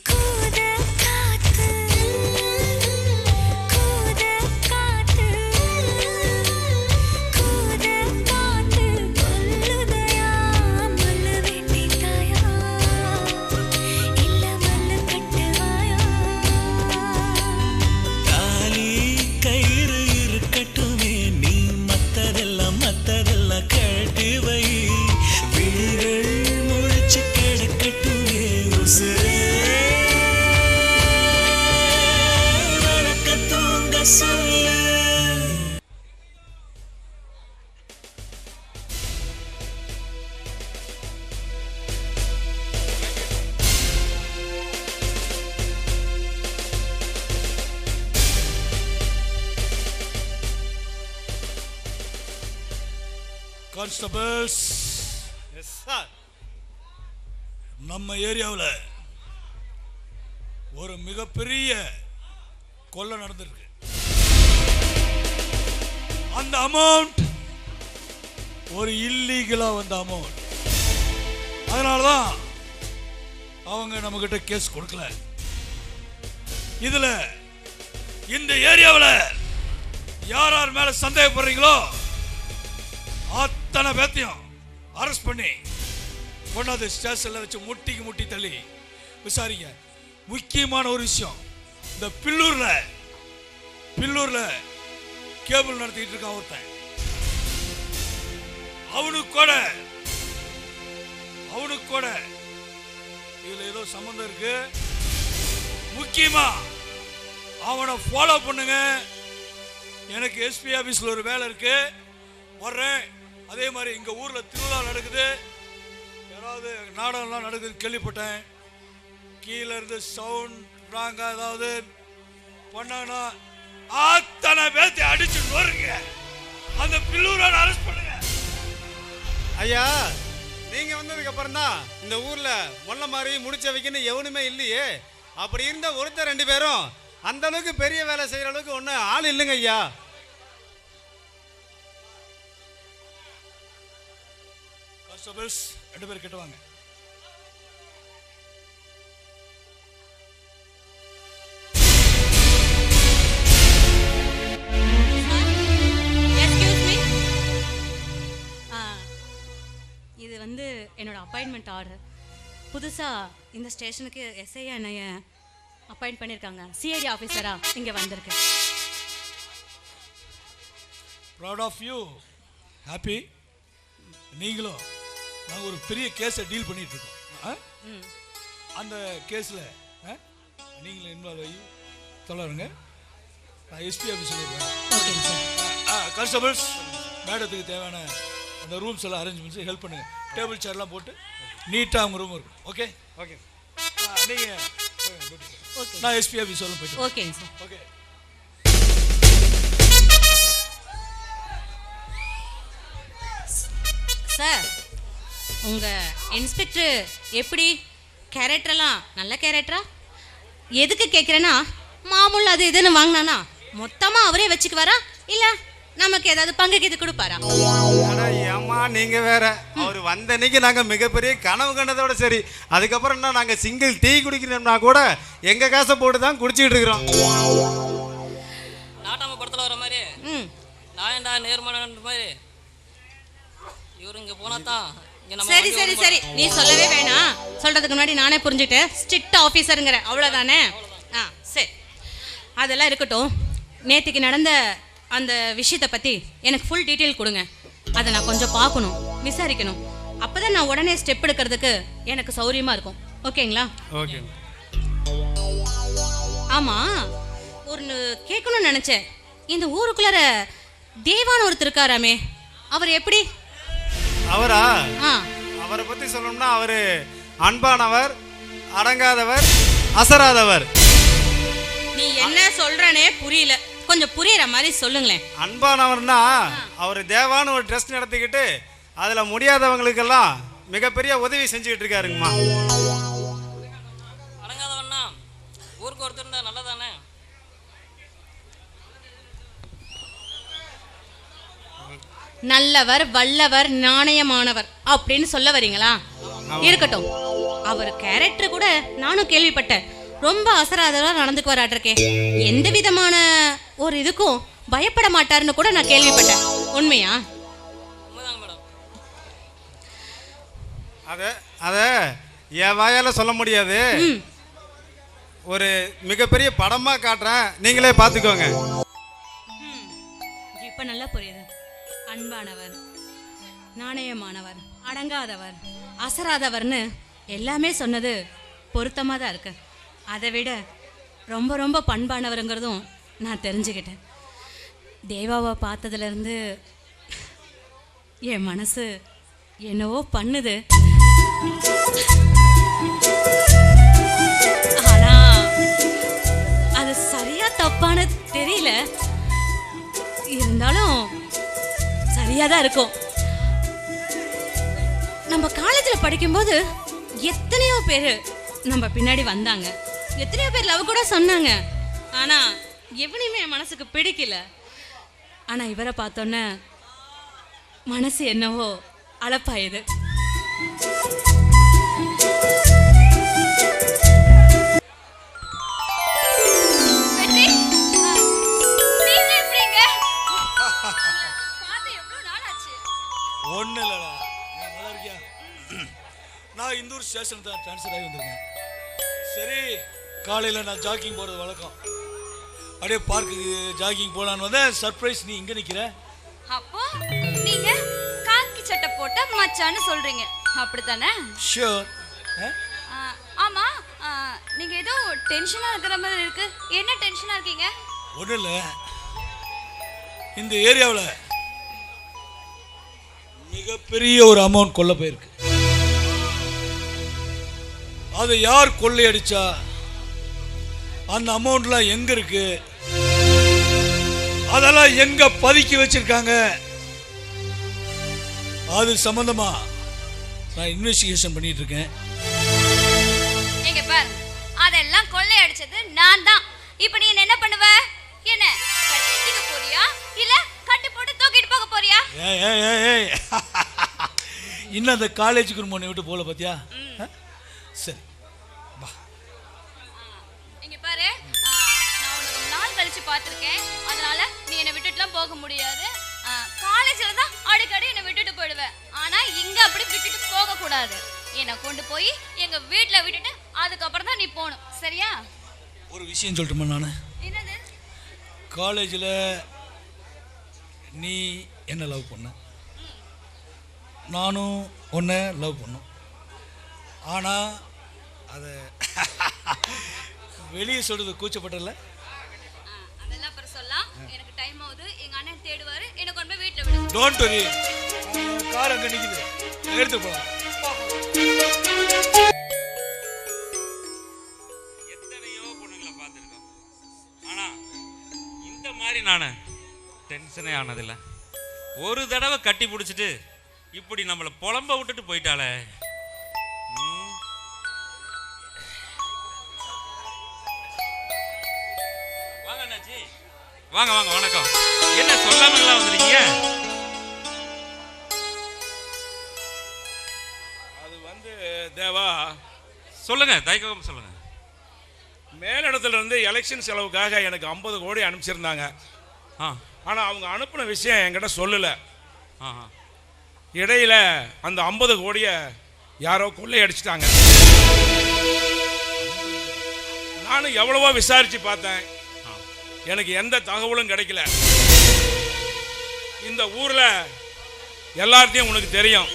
கூத காத்து கான்ஸ்டபிள்ஸ் எஸ் சார் நம்ம ஏரியாவில் ஒரு மிகப்பெரிய கொள்ளை நடந்திருக்கு அந்த அமௌண்ட் ஒரு இல்லீகலா வந்த அமௌண்ட் அதனாலதான் அவங்க நம்ம கிட்ட கேஸ் கொடுக்கல இதுல இந்த ஏரியாவில் யார் யார் மேல சந்தேகப்படுறீங்களோ அத்தனை பேத்தையும் அரெஸ்ட் பண்ணி கொண்டாந்து ஸ்டேஷன்ல வச்சு முட்டிக்கு முட்டி தள்ளி விசாரிங்க. முக்கியமான ஒரு விஷயம், இந்த பில்லூர்ல கேபிள் நடத்திட்டு இருக்கான் ஒருத்தன். அவனுக்கு கூட இதுல ஏதோ சம்பந்தம் இருக்கு. முக்கியமா அவனை ஃபாலோ பண்ணுங்க. எனக்கு எஸ்பி ஆபீஸ்ல ஒரு வேலை இருக்கு, வர்றேன். அதே மாதிரி இங்க ஊர்ல திருவிழா நடக்குது, ஏதாவது நாடகம்லாம் நடக்குது கேள்விப்பட்டேன். கீழே இருந்து சவுண்ட் ராங்கா ஏதாவது பண்ணாங்கன்னா அத்தனை பேர்த்தை அடிச்சு நோருங்க. அந்த பில்லூரான அரெஸ்ட் பண்ணுங்க. ஐயா, நீங்க வந்ததுக்கு அப்புறம் தான் இந்த ஊர்ல முள்ள மாதிரி முடிச்ச வைக்கணும் எவனுமே இல்லையே. அப்படி இருந்த ஒருத்தர் ரெண்டு பேரும் அந்த அளவுக்கு பெரிய வேலை செய்யற அளவுக்கு ஒன்றும் ஆள் இல்லைங்க ஐயா. கான்ஸ்டபிள்ஸ் ரெண்டு பேர் கிட்ட வாங்க. இது வந்து என்னோட அப்பாயின்மெண்ட் ஆர்டர். புதுசாக இந்த ஸ்டேஷனுக்கு எஸ்ஐ என்னைய அப்பாயிண்ட் பண்ணியிருக்காங்க. சிஐடி ஆஃபீஸராக இங்கே வந்திருக்கேன். Proud of you. ஹாப்பி. நீங்களும் நாங்கள் ஒரு பெரிய கேஸை டீல் பண்ணிட்டு இருக்கோம். அந்த கேஸில் நீங்களும் இன்வால்வ் ஆகி தொடருங்க. நான் எஸ்பி ஆஃபீஸ் சொல்லுவேன். கான்ஸ்டபிள்ஸ் மேடத்துக்கு தேவையான அந்த ரூம்ஸ் எல்லாம் அரேஞ்ச்மெண்ட்ஸ் ஹெல்ப் பண்ணுங்க. டேபிள் சேர்லாம் போட்டு நீட்டாக அவங்க ரூம் இருக்கும். Okay okay. நீங்கள் நான் எஸ்பி ஆஃபீஸ் சொல்ல போயிட்டு. ஓகேங்க சார். ஓகே. சார் உங்க இன்ஸ்பெக்டர் எப்படி கேரக்டர்லாம் நல்ல கேரக்டரா? எதுக்கு கேட்குறேன்னா மாமூல் அது இதுன்னு வாங்கினானா மொத்தமாக அவரே வச்சுக்குவாரா இல்லை நமக்கு ஏதாவது பங்குக்கு இது கொடுப்பாரா? ஏமா நீங்க வேற, அவர் வந்த அன்னைக்கு நாங்க மிகப்பெரிய கனவு கண்டதோட சரி. அதுக்கப்புறம் என்ன, நாங்க சிங்கிள் டீ குடிக்கிறோம்னா கூட எங்க காசை போட்டு தான் குடிச்சிட்டு இருக்கிறோம். நாட்டாம படத்துல வர மாதிரி நாயண்டா நேர்மன்ற மாதிரி இவரு இங்க போனா தான். சரி சரி சரி, நீ சொல்லவே வேணாம். சொல்றதுக்கு முன்னாடி நானே புரிஞ்சுட்டேன். ஸ்ட்ரிக்ட் ஆஃபீஸருங்கிற அவ்வளோதானே? சரி, அதெல்லாம் இருக்கட்டும். நேற்றுக்கு நடந்த அந்த விஷயத்தை பற்றி எனக்கு ஃபுல் டீட்டெயில் கொடுங்க. அதை நான் கொஞ்சம் பார்க்கணும், விசாரிக்கணும். அப்போ தான் நான் உடனே ஸ்டெப் எடுக்கிறதுக்கு எனக்கு சௌரியமாக இருக்கும். ஓகேங்களா? ஓகே. ஆமாம், ஒன்று கேட்கணும்னு நினச்சேன். இந்த ஊருக்குள்ளார தேவான ஒருத்தர் இருக்காராமே, அவர் எப்படி? அவரா? அவரை பற்றி சொல்லணும்னா அவர் அன்பானவர், அடங்காதவர், அசராதவர். நீ என்ன சொல்றனே புரியல, கொஞ்சம் புரியுற மாதிரி சொல்லுங்களேன். அன்பானவர்னா அவர் தேவான்னு ஒரு ட்ரஸ்ட் நடத்திக்கிட்டு அதில் முடியாதவங்களுக்கெல்லாம் மிகப்பெரிய உதவி செஞ்சுக்கிட்டு இருக்காருங்கம்மா. அடங்காதவன்னா ஊருக்கு ஒருத்தர் இருந்தா நல்லதானே? நல்லவர், வல்லவர், நாணயமானவர் அப்படின்னு சொல்ல வரீங்களா? இருக்கட்டும். அவர் கேரக்டர் கூட நானும் கேள்விப்பட்டேன். ரொம்ப அசராதவா நடந்துக்கு வராட்டிருக்கே. எந்த விதமான ஒரு இதுக்கும் பயப்பட மாட்டாருன்னு கூட நான் கேள்விப்பட்டேன். உண்மையா? அத என் வாயால சொல்ல முடியாது. ஒரு மிகப்பெரிய படமா காட்டுறேன், நீங்களே பார்த்துக்கோங்க. இப்ப நல்லா புரியுது. அன்பானவர், நாணயமானவர், அடங்காதவர், அசராதவர்னு எல்லாமே சொன்னது பொருத்தமாக தான் இருக்கு. அதை விட ரொம்ப ரொம்ப பண்பானவருங்கிறதும் நான் தெரிஞ்சுக்கிட்டேன். தேவாவை பார்த்ததுலேருந்து என் மனசு என்னவோ பண்ணுது. ஆனால் அது சரியா தப்பான்னு தெரியல. இருந்தாலும் சரியாக தான் இருக்கும். நம்ம காலேஜில் படிக்கும்போது எத்தனையோ பேர் நம்ம பின்னாடி வந்தாங்க, எத்தனையோ பேர் லவ் கூட சொன்னாங்க. ஆனால் எவனையுமே என் மனசுக்கு பிடிக்கல. ஆனால் இவரை பார்த்தோன்னே மனசு என்னவோ அலப்பாயுது. ஒன்றும் இல்லைடா, நீ நல்லா இருக்கியா? நான் இந்தூர் ஸ்டேஷன் தான் ட்ரான்ஸ்ஃபர் ஆகி வந்திருக்கேன். சரி, காலையில் நான் ஜாக்கிங் போகிறது வழக்கம். அப்படியே பார்க்குக்கு ஜாக்கிங் போகலான்னு வந்தேன். சர்ப்ரைஸ், நீ இங்கே நிற்கிற. அப்போ நீங்க காக்கி சட்டை போட்ட மச்சான்னு சொல்றீங்க, அப்படித்தானே? ஷூர். ஆமா, நீங்க ஏதோ டென்ஷனா இருக்கிற மாதிரி இருக்கு. என்ன டென்ஷனா இருக்கீங்க? ஒன்றும் இல்லை, இந்த ஏரியாவில் மிகப்பெரிய ஒரு அமௌண்ட் கொள்ள போயிருக்கு. அதை யார் கொள்ளையடிச்சா, அந்த அமௌண்ட்லாம் எங்க இருக்கு, அதெல்லாம் எங்க பதுக்கி வச்சிருக்காங்க, அது சம்பந்தமா நான் இன்வெஸ்டிகேஷன் பண்ணிட்டு இருக்கேன். எங்க பாரு, அதெல்லாம் கொள்ளையடிச்சது நான் தான். இப்போ நீ என்ன பண்ணுவ? என்ன கட்டிக்க போறியா இல்ல கட்டி போட்டு தூக்கிட்டு போக போறியா? ஏய் இன்னும் அந்த காலேஜுக்கு முன்னே விட்டு போல பாத்தியா? சரி வா. இங்க பாரு, நான் உனக்கு நாள் கழிச்சு பார்த்திருக்கேன். அதனால நீ என்னை விட்டுட்டுலாம் போக முடியாது. காலேஜில் தான் அடிக்கடி என்னை விட்டுட்டு போயிடுவேன். ஆனா இங்க அப்படி விட்டுட்டு போக கூடாது. என்னை கொண்டு போய் எங்க வீட்டில் விட்டுட்டு அதுக்கப்புறம் தான் நீ போகணும், சரியா? ஒரு விஷயம் சொல்லட்டுமா? நான் என்னது? காலேஜில் நீ என்ன லவ் பண்ண, நானும் உன்னை லவ் பண்ணோம். ஆனால் அதை வெளியே சொல்றது கூச்சப்பட்டல. அதெல்லாம் அப்புறம் சொல்லலாம். எனக்கு டைம் ஆகுது. எங்க அண்ணன் தேடுவாரு. என்ன கொண்டு போய் வீட்ல விடு. Don't worry. கார் அங்க நிக்குது. எடுத்து போலாம். எத்தனையோ பொண்ணுங்களை பார்த்துருக்கோம். ஆனா இந்த மாதிரி நான் டென்ஷனே ஆனதில்லை. ஒரு தடவை கட்டி பிடிச்சிட்டு இப்படி நம்மளை புலம்ப விட்டுட்டு போயிட்டாளே. வாங்க அண்ணாச்சி, வாங்க வாங்க, வணக்கம். என்ன சொல்லாமலாம் வந்துருக்கீங்க? அது வந்து தேவா, சொல்லுங்க, தயக்கம் சொல்லுங்க. மேலிடத்துல இருந்து எலெக்ஷன் செலவுக்காக எனக்கு 50 கோடி அனுப்பிச்சிருந்தாங்க. ஆனால் அவங்க அனுப்பின விஷயம் என்கிட்ட சொல்லலை. இடையில அந்த 50 கோடியை யாரோ கொள்ளையடிச்சிட்டாங்க. நானும் எவ்வளவோ விசாரிச்சு பார்த்தேன், எனக்கு எந்த தகவலும் கிடைக்கல. இந்த ஊர்ல எல்லார்த்தையும் உனக்கு தெரியும்,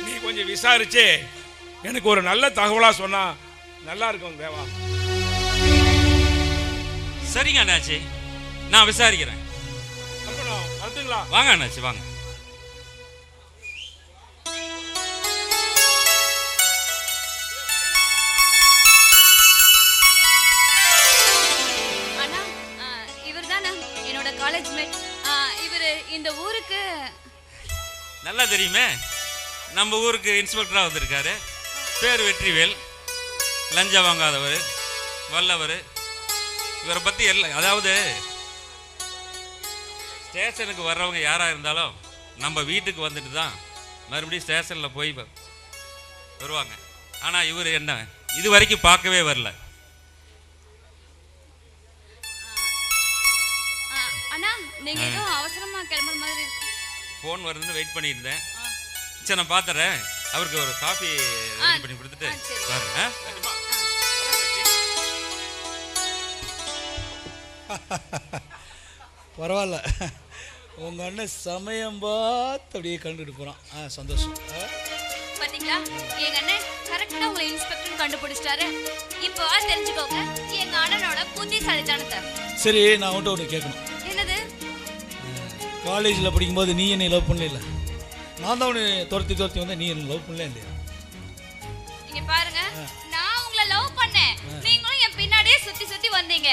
நீ கொஞ்சம் விசாரிச்சு எனக்கு ஒரு நல்ல தகவலா சொன்னா நல்லா இருக்கும் தேவா. சரிங்க அண்ணாச்சி, நான் விசாரிக்கிறேன். வாங்க அண்ணாச்சி, வாங்க. அண்ணா, இவர் தானே என்னோட காலேஜ் மேட். இவர் இந்த ஊருக்கு நல்லா தெரியுமே, நம்ம ஊருக்கு இன்ஸ்பெக்டராக வந்திருக்காரு. பேர் வெற்றிவேல். லஞ்சம் வாங்காதவர், வல்லவர். இவரை பற்றி எல்லாம், அதாவது ஸ்டேஷனுக்கு வர்றவங்க யாராக இருந்தாலும் நம்ம வீட்டுக்கு வந்துட்டு தான் மறுபடியும் ஸ்டேஷனில் போய் வருவாங்க. ஆனால் இவர் என்ன இது வரைக்கும் பார்க்கவே வரல. அண்ணா, நீங்க ஏதோ அவசரமா கிளம்புற மாதிரி இருக்கு. ஃபோன் வருதுன்னு வெயிட் பண்ணியிருந்தேன். சரி, நான் பார்த்துறேன். அவருக்கு ஒரு காஃபி ரெடி பண்ணி கொடுத்துட்டு பாருங்க. பரவாயில்ல, உங்க அண்ணன் சமயம் பார்த்து அப்படியே கண்டுட்டு போறான். சந்தோஷம். பாத்தீங்களா, எங்க அண்ணன் கரெக்டா உங்களை இன்ஸ்பெக்டர் கண்டுபிடிச்சிட்டாரு. இப்போ தெரிஞ்சுக்கோங்க எங்க அண்ணனோட புத்திசாலித்தனத்தை. சரி, நான் உன்கிட்ட ஒன்று கேட்கணும். என்னது? காலேஜில் படிக்கும்போது நீ என்னை லவ் பண்ணல? நான் தான் உன்னை துரத்தி வந்தேன். நீ என்ன லவ் பண்ணல இல்லையா? இங்க பாருங்க, நான் உங்களை லவ் பண்ணேன், நீங்களும் என் பின்னாடியே சுத்தி வந்தீங்க.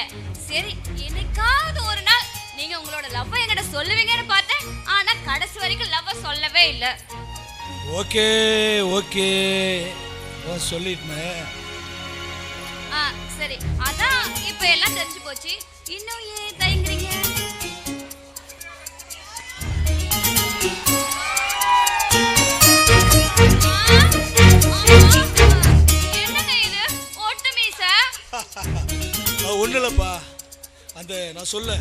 சரி, என்னைக்காவது ஒரு நாள் நீங்க உங்களோட லவ் என்கிட்ட சொல்லுவீங்கன்னு பார்த்தேன். ஆனா கடைசி வரைக்கும் லவ் சொல்லவே இல்லை. ஓகே ஓகே, சொல்லிட்டேன். சரி, அதான் இப்ப எல்லாம் தெரிஞ்சு போச்சு. இன்னும் ஏன் தயங்குறீங்க? என்னங்க இது ஒட்டு மீச? ஒன்றும் இல்லைப்பா, நான் சொல்ல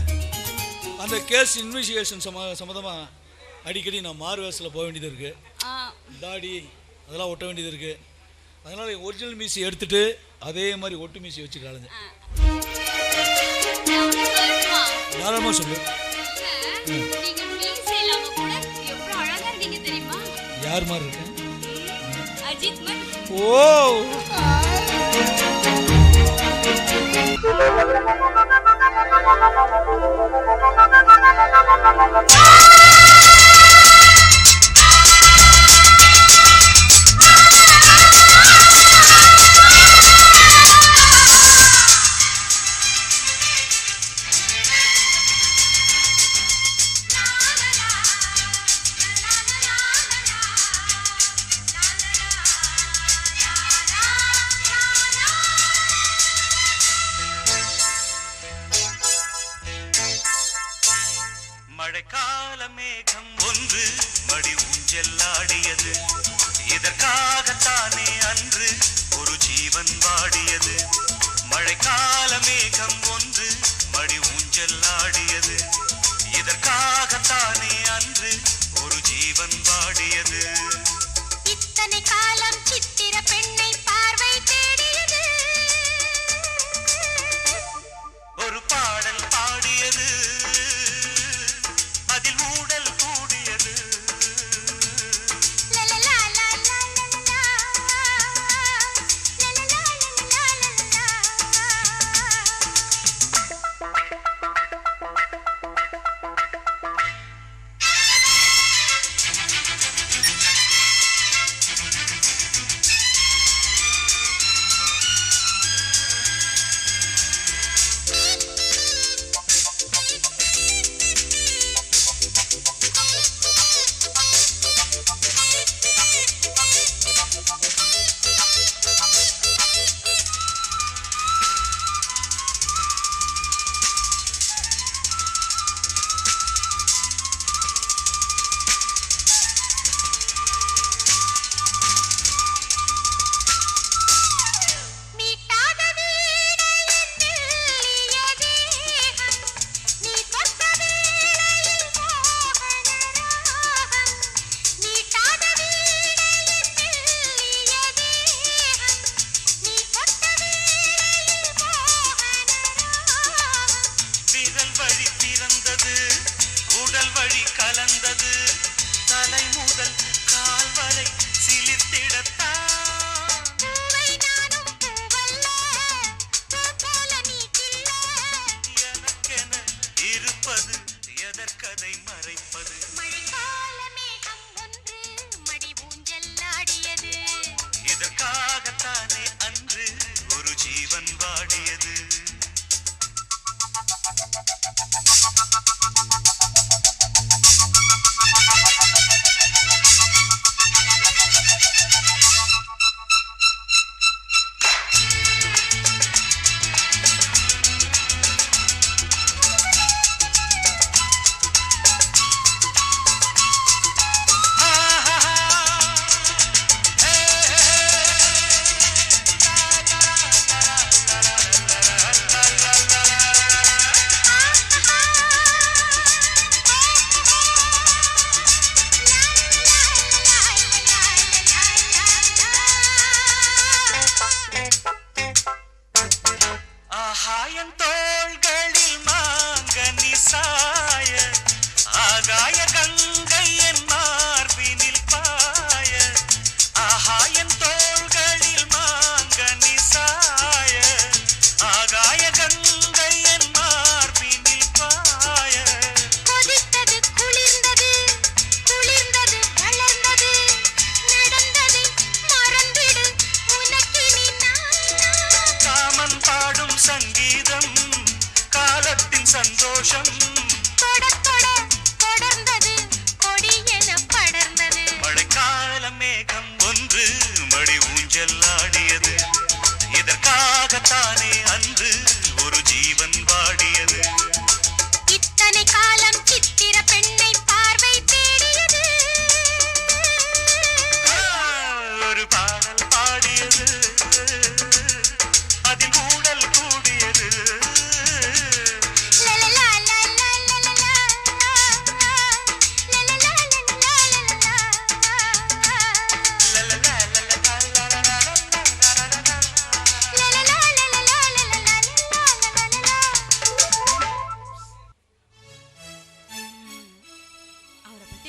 அந்த கேஸ் இன்வெஸ்டிகேஷன் சம்மந்தமாக அடிக்கடி நான் மார்வேஸில் போக வேண்டியது இருக்கு. தாடி அதெல்லாம் ஒட்ட வேண்டியது இருக்கு. அதனால ஒரிஜினல் மீசி எடுத்துட்டு அதே மாதிரி ஒட்டு மீசி வச்சுக்கிறாளுங்க. தாராளமாக சொல்லு. நீங்க மீச இல்லாம கூட எவ்வளவு அழகா இருக்கீங்க தெரியுமா? யார் மாதிரி இருக்கு? அஜித் மாதிரி. ஓ, மழைக்கால மேகம் ஒன்று மடி ஊஞ்செல்லாடியது. இதற்காகத்தானே அன்று ஒரு ஜீவன் வாடியது. மழைக்கால மேகம் ஒன்று மடி ஊஞ்செல்லாடியது. இதற்காகத்தானே அன்று ஒரு ஜீவன் வாடியது. இத்தனை காலம் சித்திர பெண்ணை பார்வை தேடியது. ஒரு பாடல் பாடியது, அதில் ஊடல் கூடியது. லலலா லலலா வந்தது உடல் வழி கலந்தது தலை முதல் கால் வரை சிலிர்த்திடத்தான் எனக்கென இருப்பது எதற்கதை மறைப்பது இதற்காகத்தானே அன்று ஒரு ஜீவன் வாடியது சந்தோஷம் தொடர்ந்தது கொடி என படர்ந்தது மழைக்கால மேகம் ஒன்று மடி ஊஞ்சல் ஆடியது இதற்காகத்தானே அன்று ஒரு ஜீவன் வாடியது இத்தனை காலம் சித்திர பெண்ணை பார்வை தேடியது ஒரு பாடல் பாடியது அதில் ஊடல் கூடியது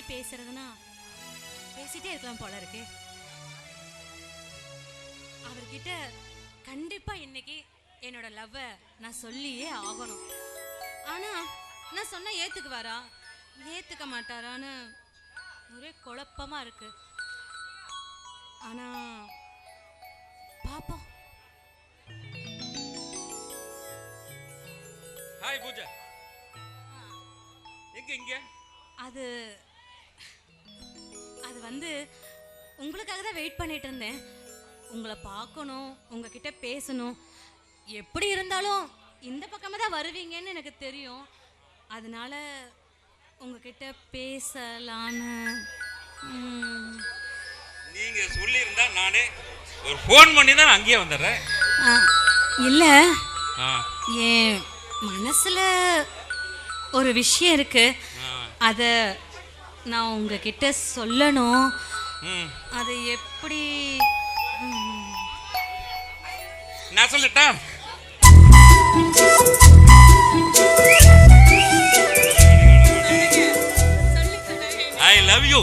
பேசுறதுனா பேசிட்டே இருக்கலாம் போல இருக்கு. அவர்கிட்ட கண்டிப்பா இன்னைக்கு என்னோட லவ்வை நான் சொல்லியே ஆகணும். ஆனா நான் சொன்னா ஏத்துக்குவாரா ஏத்துக்க மாட்டாரான்னு ஒரே குழப்பமா இருக்கு. ஆனா பாப்போம். ஹாய் பூஜா, எங்க அது வந்து உங்களுக்காக தான் வெயிட் பண்ணிட்டு இருந்தேன். உங்களை பார்க்கணும், உங்ககிட்ட பேசணும். எப்படி இருந்தாலும் இந்த பக்கமாக தான் வருவீங்கன்னு எனக்கு தெரியும். அதனால உங்ககிட்ட பேசலான்னு. நீங்க சொல்லியிருந்தா நானே ஒரு ஃபோன் பண்ணி தான் அங்கேயே வந்துடுறேன். இல்லை, என் மனசுல ஒரு விஷயம் இருக்கு. அதை நான் உங்ககிட்ட சொல்லணும். அது எப்படி நான் சொல்லட்டா? I love you.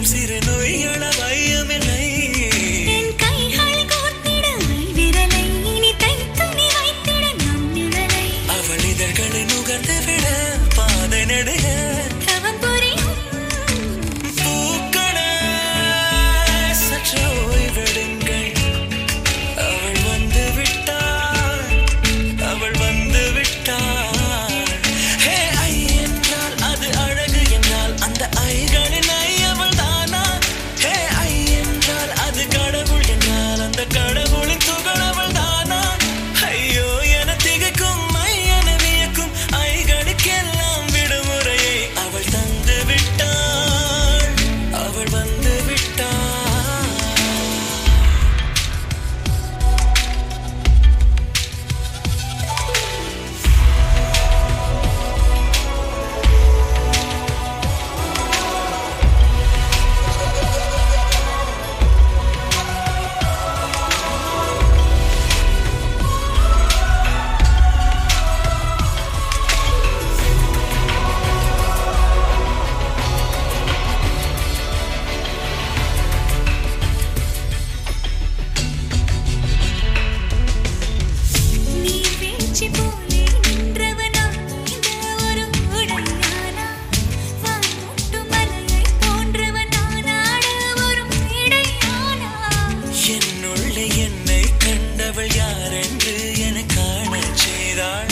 சிறு நோய்கள பயமில்லை. என் கைகள் கோர்த்திட விரலை இனி தைத்து நீ வைத்திட நம் நிழலை. அவள் இதழ்களை நுகர்ந்து விட பாதை நடுக தவம் புரியும் பூக்களே சற்று ஓய்வெடுங்கள். அவள் வந்து விட்டாள், அவள் வந்து விட்டாள். ஹே ஐ என்றால் அது அழகு என்றால் அந்த ஐகளின் ஐ அவள் தானா? ஹே ஐ என்றால் அது கடவுள் என்றால் அந்த கடவுளின் துகள் அவள் தானா? ஐயோ என திகைக்கும் ஐ என வியக்கும் ஐகளுக்கெல்லாம் விடுமுறையை அவள் தந்து விட்டாள், அவள் வந்து விட்டாள். நீ வீழ்ச்சி போலே நின்றவனா இந்த ஒரு உடையானா? வான்முட்டு மலையை போன்றவனானாட ஒரு இடையானா? என்னுள்ளே என்னை கண்டவள் யாரென்று என காணச் செய்தாள்.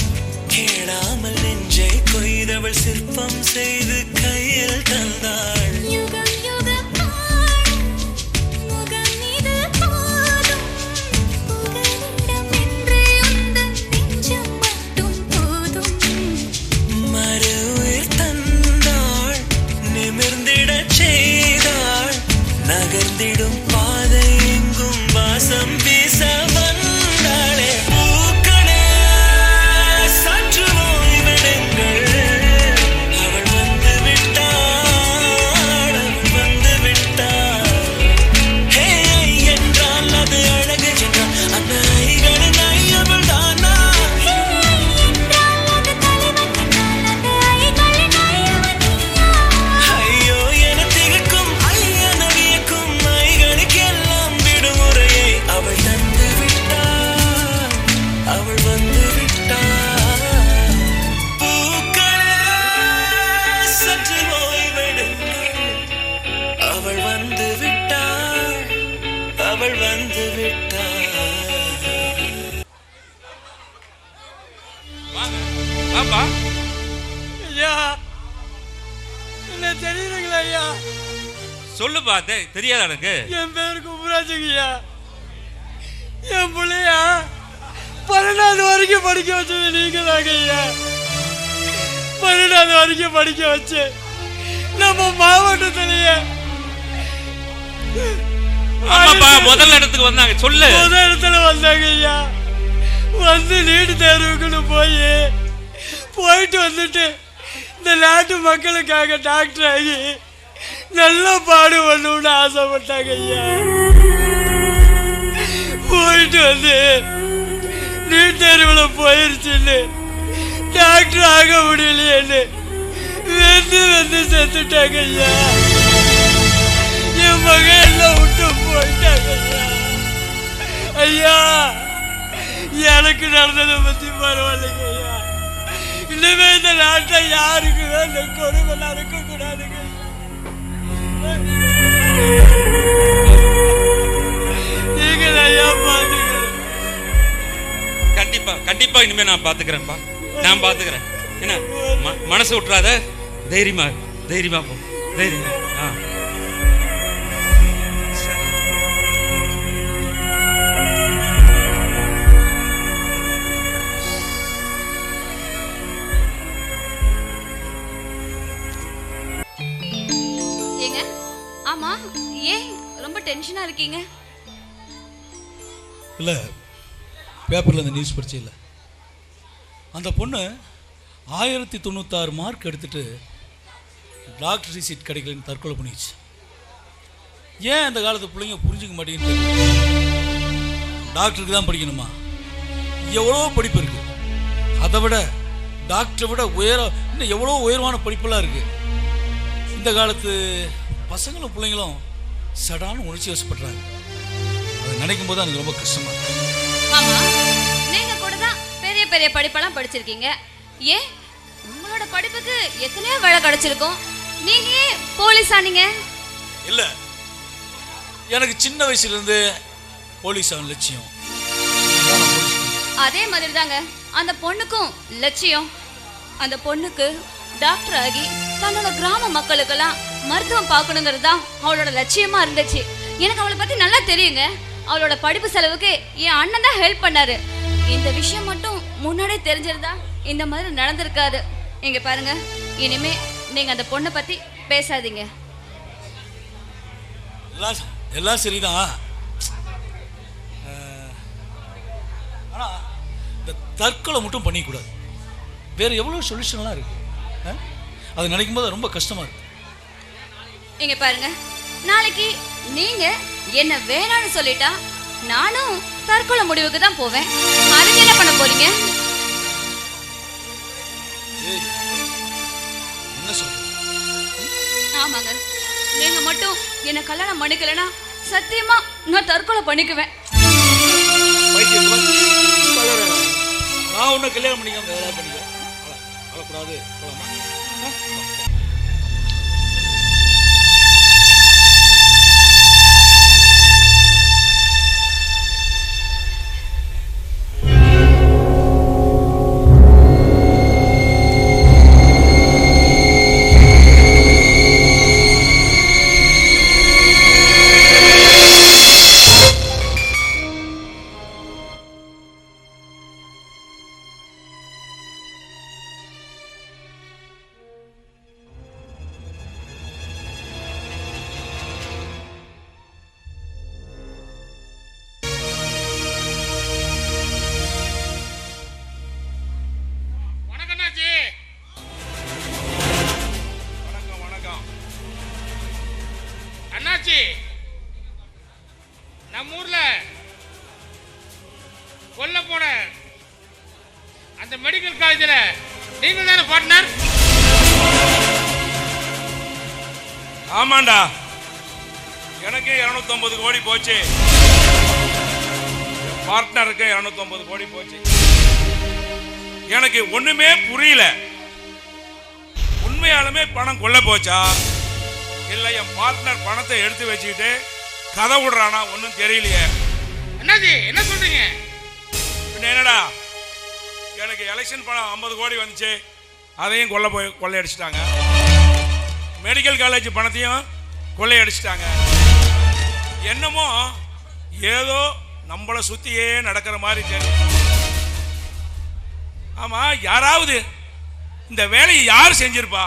கேளாமல் நெஞ்சை கொய்தவள் சிற்பம் செய்து கையில் தந்தாள். யுகம் யுகம் ஆடும் முகம் இது போதும். புகலிடம் என்று உந்தன் நெஞ்சம் மட்டும் போதும். மறு உயிர் தந்தாள், நிமிர்ந்திடச் செய்தாள். நகர்ந்திடும் பாதை எங்கும் வாசம் வீச வந்தாளே. பூக்களே சற்று ஓய்வெடுங்கள். அவள் வந்து விட்டாள், அவள் வந்து விட்டாள். ஹே ஐ என்றால் அது அழகு என்றால் அந்த ஐகளின் ஐ அவள் தானா? ஐயோ என திகைக்கும் ஐ என வியக்கும் ஐகளுக்கெல்லாம் விடுமுறையை அவள் தந்து விட்டாள், அவள் வந்து விட்டாள். பூக்களே சற்று ஓய்வெடுங்கள். அவள் வந்து விட்டாள், அவள் வந்து விட்டாள். வாப்பா. ஐயா என்ன தெரியுதுங்களா ஐயா? சொல்லுப்பா. தெரியாதா எனக்கு? என் பேரு கும்பராஜுங்க ஐயா. என் பிள்ளையா 12வது வரைக்கும் படிக்க வச்சது நீங்க தாங்க ஐயா. 12வது வரைக்கும் படிக்க வச்சு நம்ம மாவட்டத்திலேயே ஆமாப்பா, முதல் இடத்துக்கு வந்தாங்க. சொல்லு. முதல் இடத்துல வந்தாங்க ஐயா. வந்து நீட்டு தேர்வுக்குன்னு போயிட்டு வந்துட்டு இந்த நாட்டு மக்களுக்காக டாக்டர் ஆகி நல்லா பாடுபடணும்னு ஆசைப்பட்டாங்க ஐயா. போயிட்டு வந்து நீட் தேர்வில் போயிருச்சுன்னு டாக்டர் ஆக முடியலையேன்னு வெந்து செத்துட்டாங்க ஐயா. என் மகன் எல்லாம் விட்டு போயிட்டாங்க ஐயா. ஐயா எனக்கு நடந்ததை பத்தி பரவாயில்லைங்க ஐயா. இனிமே இந்த நாட்டை யாருக்குமே இந்த கொடுமை நடக்க கூடாதுங்க. நீங்க ஐயா பாத்துக்கிறேன். கண்டிப்பா கண்டிப்பா இனிமே நான் பாத்துக்கிறேன்ப்பா. நான் பாத்துக்கிறேன். என்ன மனசு விட்டுறாத. தைரியமா தைரியமா போ. தைரியமா. ஏங்க, ஆமா ஏன் ரொம்ப டென்ஷனா இருக்கீங்க? இல்லை, பேப்பரில் அந்த நியூஸ் படிச்சு இல்லை, அந்த பொண்ணு 1096 மார்க் எடுத்துட்டு டாக்டர் சீட் கிடைக்கலன்னு தற்கொலை பண்ணிடுச்சு. ஏன் அந்த காலத்து பிள்ளைங்க புரிஞ்சுக்க மாட்டேங்குது? டாக்டருக்கு தான் படிக்கணுமா? எவ்வளோ படிப்பு இருக்கு. அதை விட டாக்டரை விட இன்னும் எவ்வளோ உயர்வான படிப்பெல்லாம் இருக்கு. இந்த காலத்து பசங்களும் பிள்ளைங்களும் சடான உணர்ச்சி வசப்படுறாங்க. அதை நினைக்கும் போது எனக்கு ரொம்ப கஷ்டமா இருக்கு. ஆமா, நீங்க கூட தான் பெரிய பெரிய படிப்பெல்லாம் படிச்சிருக்கீங்க. ஏன் உங்களோட படிப்புக்கு எத்தனையோ வேலை கிடைச்சிருக்கும், நீங்க ஏன் போலீஸ் ஆனீங்க? இல்ல, எனக்கு சின்ன வயசுல இருந்து போலீஸ் ஆன லட்சியம். அதே மாதிரி தாங்க அந்த பொண்ணுக்கும் லட்சியம். அந்த பொண்ணுக்கு டாக்டர் ஆகி தன்னோட கிராம மக்களுக்கெல்லாம் மருத்துவம் பார்க்கணுங்கிறது தான் அவளோட லட்சியமா இருந்துச்சு. எனக்கு அவளை பத்தி நல்லா தெரியுங்க. அவளோட படிப்பு செலவுக்கு என் அண்ணன் தான் ஹெல்ப் பண்ணாரு. இந்த விஷயம் மட்டும் முன்னாடியே தெரிஞ்சிருந்தா இந்த மாதிரி நடந்திருக்காது. இங்க பாருங்க, இனிமே நீங்க அந்த பொண்ணை பத்தி பேசாதீங்க. எல்லாம் சரிதான். ஆனா இந்த தற்கொலை மட்டும் பண்ணிக்கூடாது. வேற எவ்வளவு சொல்யூஷன்லாம் இருக்கு. அது நினைக்கும் போது ரொம்ப கஷ்டமா இருக்கு. இங்க பாருங்க, நாளைக்கு நீங்க என்ன வேணான்னு சொல்லிட்டா நானும் தற்கொலை முடிவுக்கு தான் போவேன். அதுக்கு என்ன பண்ண போறீங்க? என்ன சொல்ற? ஆமாங்க, நீங்க மட்டும் என்ன கல்யாணம் பண்ணிக்கலனா சத்தியமா நான் தற்கொலை பண்ணிக்குவேன். நான் உன்னை கல்யாணம் பண்ணிக்காம வேற பண்ணிக்கிறேன். அழக்கூடாது. அண்ணாச்சி, நம்ம ஊர்ல கொல்ல போன அந்த மெடிக்கல் காலேஜில் நீங்க தானே பார்ட்னர்? ஆமாண்டா, எனக்கு 250 கோடி போச்சு, பார்ட்னருக்கு 250 கோடி போச்சு. எனக்கு ஒண்ணுமே புரியல. உண்மையாலுமே பணம் கொள்ள போச்சா இல்ல என் பார்ட்னர் பணத்தை எடுத்து வச்சுக்கிட்டு கதை விடுறானா ஒன்றும் தெரியலையே. என்னது என்ன சொல்றீங்க? என்னடா, எனக்கு எலெக்ஷன் பணம் 50 கோடி வந்துச்சு, அதையும் கொள்ளையடிச்சிட்டாங்க. மெடிக்கல் காலேஜ் பணத்தையும் கொள்ளையடிச்சிட்டாங்க. என்னமோ ஏதோ நம்மளை சுத்தியே நடக்கிற மாதிரி தெரியும். ஆமா, யாராவது இந்த வேலையை யார் செஞ்சிருப்பா?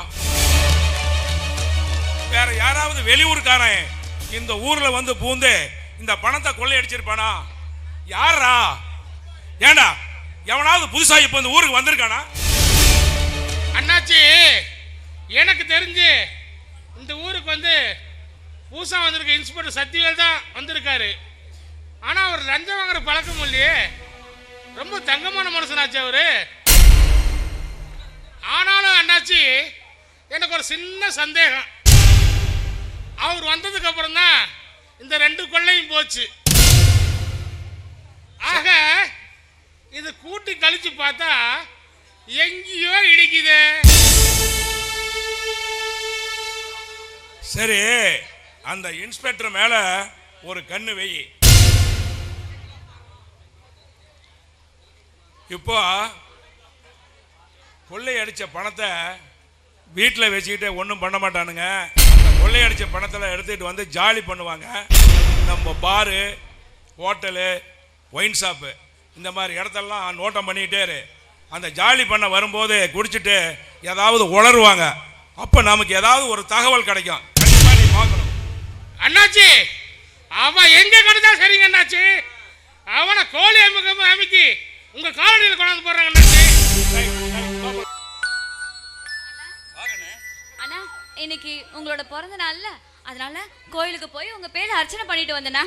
வேற யாராவது வெளியூருக்காரன் இந்த ஊர்ல வந்து பூந்து இந்த பணத்தை கொள்ளையடிச்சிருப்பானா? யாரா? ஏண்டா, எவனாவது புதுசா இப்ப இந்த ஊருக்கு வந்திருக்கானா? அண்ணாச்சி, எனக்கு தெரிஞ்சு இந்த ஊருக்கு வந்து புதுசா வந்திருக்க இன்ஸ்பெக்டர் சத்தியவேல் தான் வந்திருக்காரு. ஆனா அவர் லஞ்சம் வாங்குற பழக்கம் இல்லையே. ரொம்ப தங்கமான மனுஷனாச்சு அவரு. ஆனாலும் அண்ணாச்சி, எனக்கு ஒரு சின்ன சந்தேகம். அவர் வந்ததுக்கு அப்புறம் தான் இந்த 2 கொள்ளையும் போச்சு. ஆக இது கூட்டி கழிச்சு பார்த்தா எங்கேயோ இடிக்குது. சரி, அந்த இன்ஸ்பெக்டர் மேல ஒரு கண்ணு வை. இப்போ கொள்ளையடிச்ச பணத்தை வீட்டில் வச்சுக்கிட்டு ஒன்றும் பண்ண மாட்டானுங்க. அந்த கொள்ளையடிச்ச பணத்தில் எடுத்துகிட்டு வந்து ஜாலி பண்ணுவாங்க. நம்ம பாரு, ஹோட்டலு, ஒயின் ஷாப்பு இந்த மாதிரி இடத்தெல்லாம் நோட்டம் பண்ணிக்கிட்டே இரு. அந்த ஜாலி பண்ண வரும்போது குடிச்சிட்டு ஏதாவது உளருவாங்க. அப்போ நமக்கு ஏதாவது ஒரு தகவல் கிடைக்கும். கண்டிப்பாக நீ பார்க்கணும். அண்ணாச்சி, அவன் எங்க கிடைச்சா சரிங்க அண்ணாச்சி. அவனை கோழி அமைக்கி உங்க காலனியில் கொண்டாந்து போடுறாங்க அண்ணாச்சி. அண்ணா, இன்னைக்கு உங்களோட பிறந்த நாள்ல, அதனால கோயிலுக்கு போய் உங்க பேர்ல அர்ச்சனை பண்ணிட்டு வந்தேனா.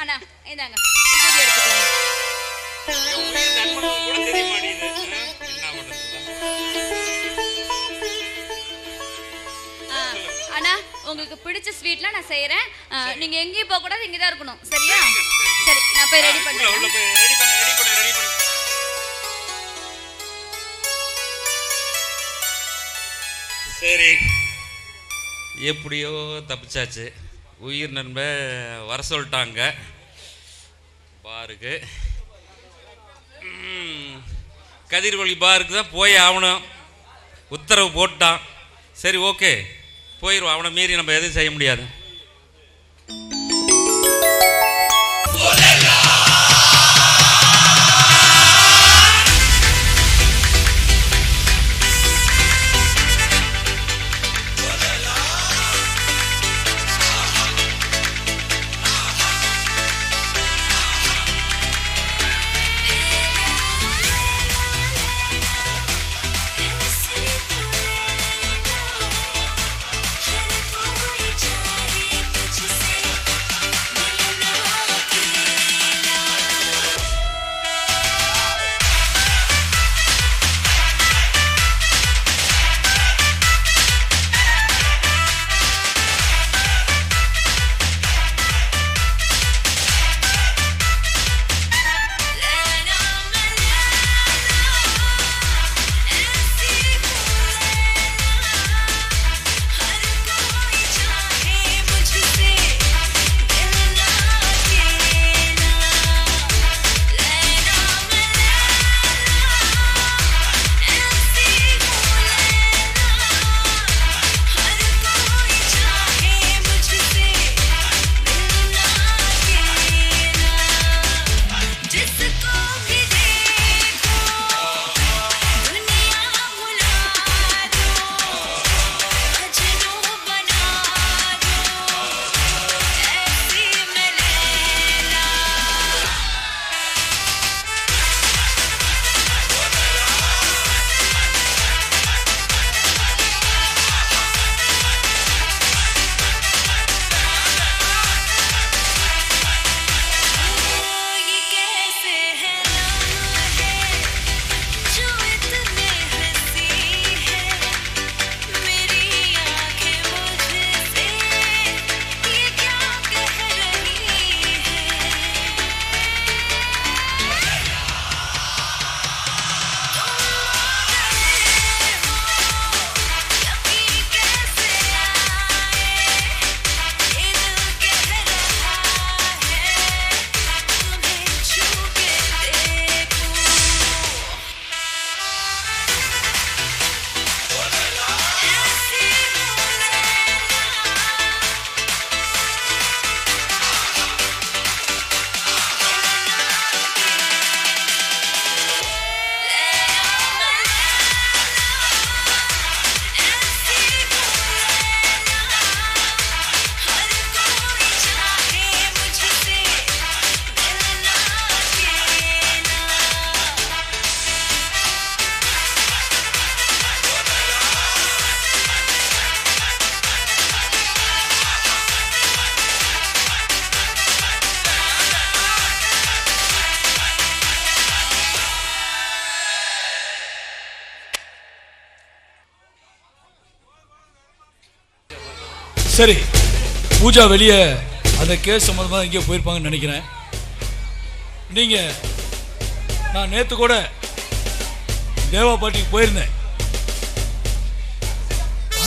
அண்ணா இந்தாங்க, இப்படி எடுத்துக்கோங்க. அண்ணா, உங்களுக்கு பிடிச்ச ஸ்வீட்லாம் நான் செய்யறேன். நீங்க எங்கேயும் போக கூடாது, இங்க தான் இருக்கணும். சரியா? சரி, நான் போய் ரெடி பண்றேன். உள்ள போய் ரெடி பண்ணு. சரி, எப்படியோ தப்பிச்சாச்சு. உயிர் நண்ப வர சொல்லிட்டாங்க பாருக்கு. கதிர்வழி பாருக்கு தான் போய் ஆகணும், உத்தரவு போட்டான். சரி, ஓகே, போயிடுவோம். அவனை மீறி நம்ம எதுவும் செய்ய முடியாது. சரி, பூஜா வெளியே அந்த கேஸ் சம்மந்தமாக எங்கேயோ போயிருப்பாங்கன்னு நினைக்கிறேன். நீங்கள், நான் நேற்று கூட தேவா பாட்டிக்கு போயிருந்தேன்.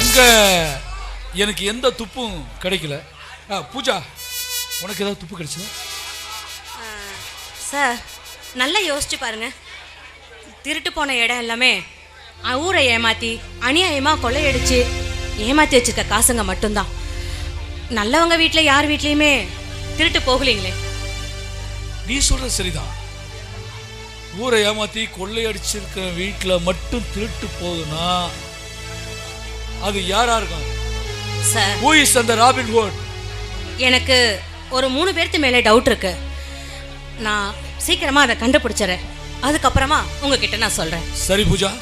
அங்கே எனக்கு எந்த துப்பும் கிடைக்கல. பூஜா, உனக்கு ஏதாவது துப்பு கிடைச்சதா? சார், நல்லா யோசிச்சு பாருங்க. திருட்டு போன இடம் எல்லாமே ஊரை ஏமாற்றி அநியாயமாக கொள்ளையடிச்சு ஏமாற்றி வச்சிருக்க காசுங்க மட்டும்தான். நல்லவங்க வீட்டில் யார் வீட்லேயுமே திருட்டு போகலீங்களே. நீ சொல்றது சரிதான். ஊரை ஏமாற்றி கொள்ளையடிச்சிருக்கிற வீட்டில் மட்டும் திருட்டு போகுதுன்னா அது யாரா இருக்கும் சார்? Who is அந்த ராபின் ஹுட்? எனக்கு ஒரு 3 பேருக்கு மேலே டவுட் இருக்கு. நான் சீக்கிரமாக அதை கண்டுபிடிச்சிடறேன். அதுக்கப்புறமா உங்ககிட்ட நான் சொல்கிறேன். சரி பூஜா,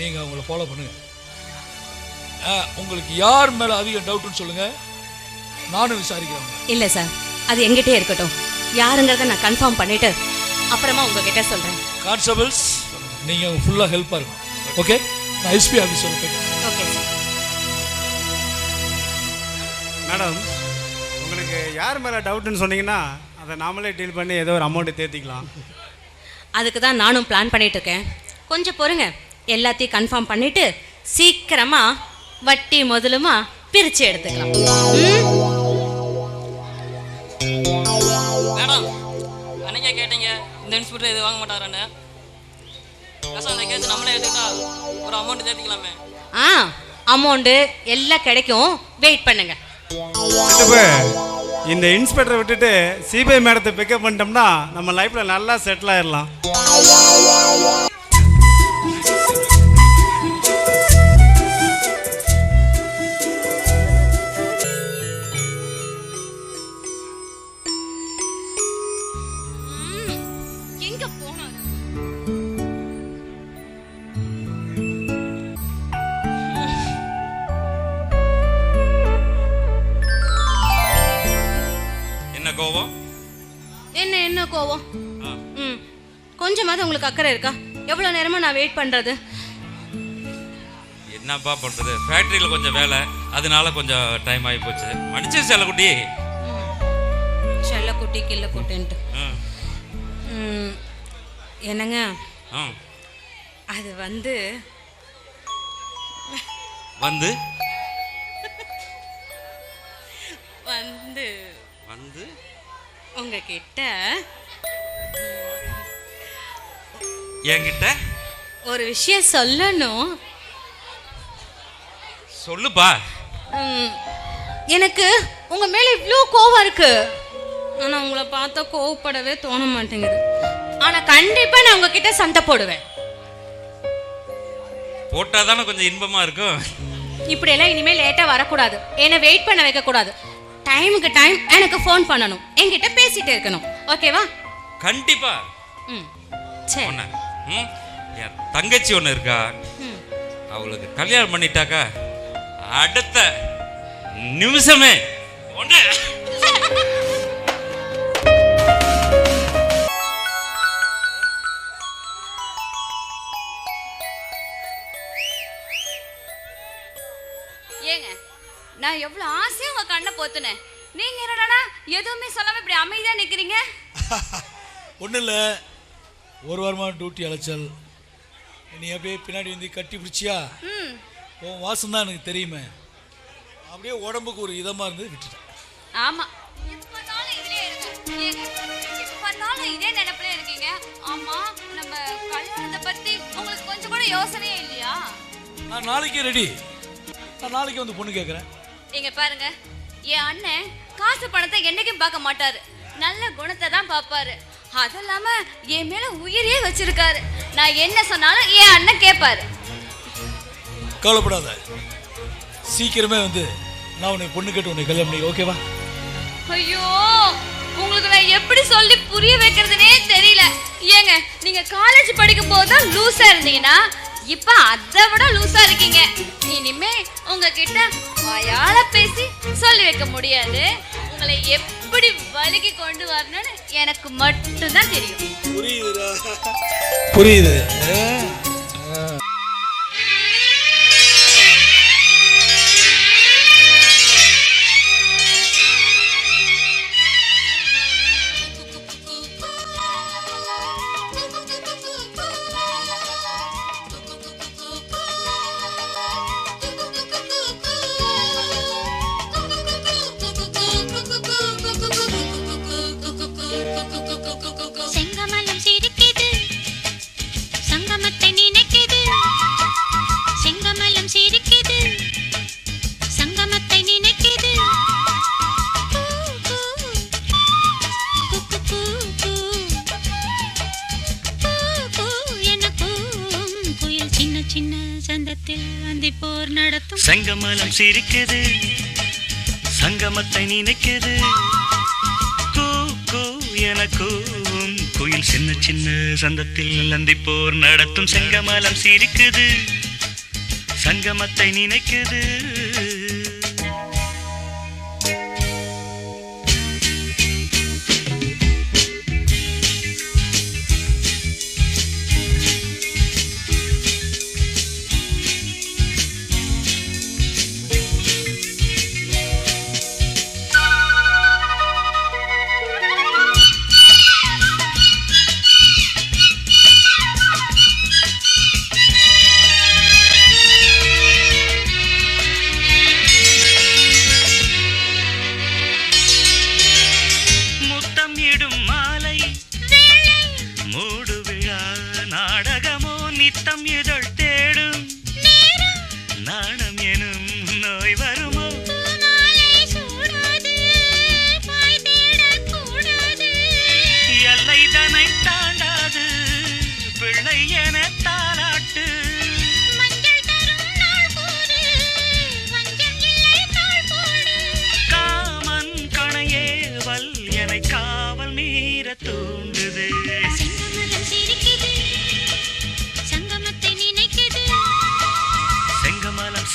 நீங்கள் அவங்கள ஃபாலோ பண்ணுங்க. உங்களுக்கு யார் மேலே அதிக டவுட்னு சொல்லுங்க, நானும் விசாரிக்கிறேன். இல்லை சார், அது எங்கிட்டே இருக்கட்டும். யாருங்கிறத நான் கன்ஃபார்ம் பண்ணிட்டு அப்புறமா உங்ககிட்ட சொல்கிறேன். கான்ஸ்டபிள்ஸ், நீங்கள் ஃபுல்லாக ஹெல்ப்பாக இருக்கும். ஓகே, நான் எஸ்பி ஆஃபீஸ் போயிட்டேன். Okay sir. மேடம், உங்களுக்கு யார் மேலே டவுட்டுன்னு சொன்னீங்கன்னா அதை நாமளே டீல் பண்ணி ஏதோ ஒரு அமௌண்ட்டு தேர்த்திக்கலாம். அதுக்கு தான் நானும் பிளான் பண்ணிட்டு இருக்கேன். கொஞ்சம் பொறுங்க, எல்லாத்தையும் கன்ஃபார்ம் பண்ணிட்டு சீக்கிரமா வட்டி முதலுமா பிரிச்சு எடுத்துக்கலாம். மேடம், அன்னைக்கே கேட்டீங்க இந்த இன்ஸ்பெக்டர் இது வாங்க மாட்டாரான்னு. அந்த கேஸ் நம்மளே எடுத்துக்கிட்டா ஒரு அமௌண்ட் சேர்த்துக்கலாமே. அமௌண்ட்டு எல்லாம் கிடைக்கும், வெயிட் பண்ணுங்க. இந்த இன்ஸ்பெக்டரை விட்டுட்டு சிபிஐ மேடத்தை பிக்கப் பண்ணிட்டோம்னா நம்ம லைஃப்ல நல்லா செட்டில் ஆயிடலாம். எங்க போனாரு? என்ன கோவம்? என்ன கோவம்? கொஞ்சமாவது உங்களுக்கு அக்கறை இருக்கா? எவ்வளவு நேரமா நான் வெயிட் பண்றது? என்னப்பா பண்றது, ஃபேக்டரியில கொஞ்சம் வேலை, அதனால கொஞ்சம் டைம் ஆகி போச்சு. மன்னிச்சு செல்லக்குட்டி. செல்லக்குட்டி கில்லக்குட்டின்ட்டு என்னங்க, அது வந்து வந்து வந்து வந்து உங்ககிட்ட என்கிட்ட ஒரு விஷயம் சொல்லணும். சொல்லுப்பா. எனக்கு உங்க மேல இவ்வளோ கோவம் இருக்கு, ஆனா உங்களை பார்த்தா கோவப்படவே தோண மாட்டேங்குது. ஆனா கண்டிப்பா நான் உங்ககிட்ட சண்டை போடுவேன். போட்டாதானே கொஞ்சம் இன்பமா இருக்கும். இப்படி எல்லாம் இனிமேல் லேட்டா வரக்கூடாது, என்னை வெயிட் பண்ண வைக்க கூடாது. டைமுக்கு டைம் எனக்கு ஃபோன் பண்ணணும், என்கிட்ட பேசிட்டே இருக்கணும். ஓகேவா? கண்டிப்பா. சரி. என் தங்கச்சி ஒன்று இருக்கா, அவளுக்கு கல்யாணம் பண்ணிட்டாக்கா அடுத்த நிமிஷமே ஒன்று ஏங்க, நான் எவ்வளவு ஆசையா உங்க கண்ணை போத்துனேன். நீங்க என்னடா எதுவுமே சொல்லாம இப்படி அமைதியா நிக்கிறீங்க? ஒன்றும் இல்லை, ஒரு வாரமாக டியூட்டி அலைச்சல். நீ அப்படியே பின்னாடி வந்து கட்டி பிடிச்சியா, உன் வாசம் தான் எனக்கு தெரியுமே. அப்படியே உடம்புக்கு ஒரு இதமாக இருந்து விட்டுட்டேன். ஆமா, எப்பனாலும் இதுலயே இருங்க. எப்பனாலும் இதே நினைப்புல இருக்கீங்க. ஆமா, நம்ம கல்யாணத்தை பத்தி உங்களுக்கு கொஞ்சம் கூட யோசனையே இல்லையா? நான் நாளைக்கே ரெடி. நான் நாளைக்கு வந்து பொண்ணு கேட்குறேன். இங்க பாருங்க, என் அண்ணன் காசு பணத்தை என்னைக்கும் பார்க்க மாட்டாரு, நல்ல குணத்தை தான் பார்ப்பாரு. அது இல்லாம என் மேல உயிரே வச்சிருக்காரு. நான் என்ன சொன்னாலும் என் அண்ணன் கேட்பாரு. கவலைப்படாத, சீக்கிரமே வந்து நான் உன்னை பொண்ணு கேட்டு உன்னை கல்யாணம் பண்ணி. ஓகேவா? ஐயோ, உங்களுக்கு நான் எப்படி சொல்லி புரிய வைக்கிறதுனே தெரியல. ஏங்க, நீங்க காலேஜ் படிக்கும் போதுதான் லூசா இருந்தீங்கன்னா இப்ப அதை விட லூசா இருக்கீங்க. இனிமே உங்ககிட்ட வாயால பேசி சொல்லி வைக்க முடியாது. உங்களை எப்படி வலிக்கு கொண்டு வரணும்னு எனக்கு மட்டும்தான் தெரியும். புரியுது. செங்கமலம் சிரிக்குது, சங்கமத்தை நினைக்குது. செங்கமலம் சிரிக்குது, சங்கமத்தை நினைக்குது. குயில் சின்ன சின்ன சந்தத்தில் அந்தி போர் நடத்தும். செங்கமலம் சிரிக்குது, சங்கமத்தை நினைக்குது. எனக்கும் குயில் சின்ன சின்ன சந்தத்தில் அந்தி போர் நடத்தும். செங்கமலம் சிரிக்குது, சங்கமத்தை நினைக்குது.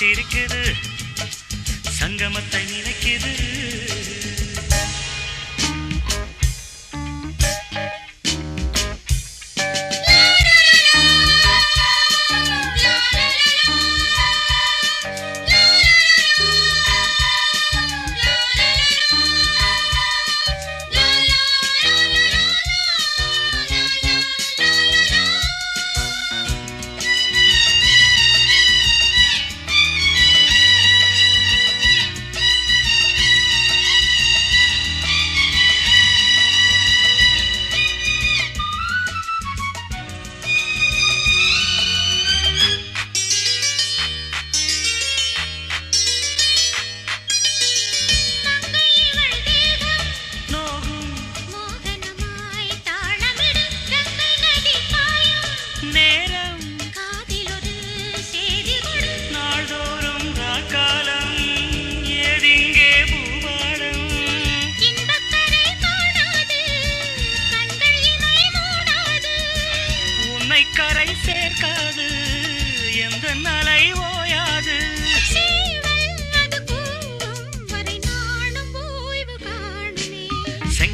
சிரிக்குது சங்கமத்தை நினைக்குது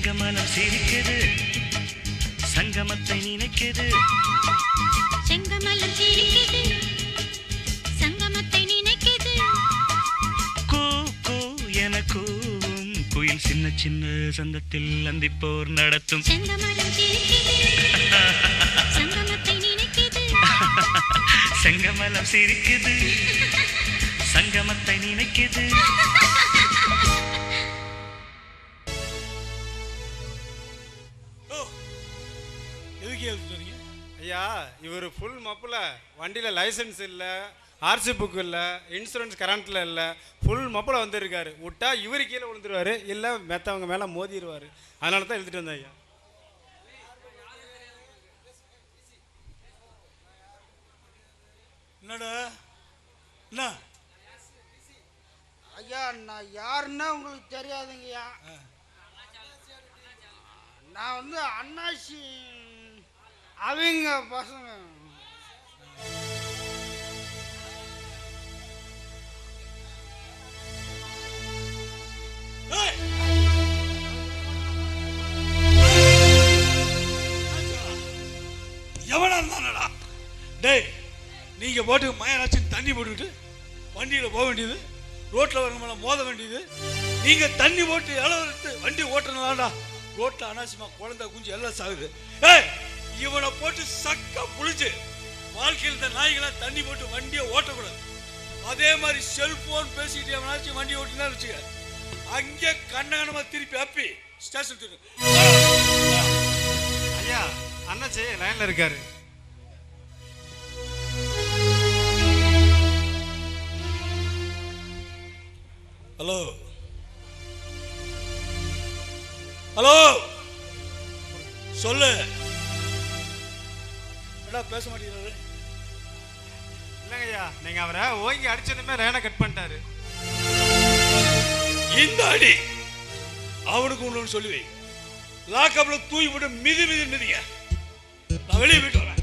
செங்கமலம் சிரிக்குது சங்கமத்தை நினைக்குது செங்கமலம் சிரிக்குது சங்கமத்தை நினைக்குது கூ கூ என கூவும் குயில் சின்ன சின்ன சந்தத்தில் அந்திப்போர் நடத்தும் செங்கமலம் சிரிக்குது சங்கமத்தை நினைக்குது செங்கமலம் சிரிக்குது சங்கமத்தை நினைக்குது ஐயா இவர் ஃபுல் மப்பில் வண்டியில் லைசன்ஸ் இல்லை, ஆர்சி புக் இல்லை, இன்சூரன்ஸ் கரண்ட்டில் இல்லை, ஃபுல் மப்பில் வந்துருக்காரு. விட்டா இவர் கீழே விழுந்துருவார், இல்லை மெத்தவங்க மேலே மோதிடுவார். அதனால தான் எழுதிட்டு வந்தேன் ஐயா. என்னடா என்ன ஐயா நான் யாருன்னா உங்களுக்கு தெரியாதுங்கய்யா. நான் வந்து அண்ணாச்சி அவங்க பசங்க. எவனா இருந்தானடா டேய், நீங்க போட்டு மயனாச்சும் தண்ணி போட்டுக்கிட்டு வண்டியில் போக வேண்டியது, ரோட்டில் வரணும்ல மோத வேண்டியது. நீங்க தண்ணி போட்டு இளவு வண்டி ஓட்டணும்டா. ரோட்டில் அனாவசியமா குழந்தை குஞ்சு எல்லாம் சாகுது. ஏய், இவனை போட்டு சக்க புளிச்சு வாழ்க்கையில் இந்த நாய்களை தண்ணி போட்டு வண்டியை ஓட்டக்கூடாது. அதே மாதிரி செல்போன் பேசிக்கிட்டு எவனாச்சும் வண்டி ஓட்டினா வச்சுக்க, அங்கே கண்ணகனமா திருப்பி அப்பி ஸ்டேஷன் திரு. ஐயா அண்ணாச்சி லைனில் இருக்காரு. ஹலோ ஹலோ சொல்லு. என்ன பேச மாட்டேங்கிறாரு? இல்லைங்க ஐயா, நீங்கள் அவரை ஓங்கி அடிச்சதுமே லைனை கட் பண்ணிட்டாரு. இந்த அடி அவனுக்கு ஒன்று சொல்லி வை. லாக்கப்ல தூக்கி போட்டு மிதி மிதிங்க. நான் வெளியே போயிட்டு வரேன்.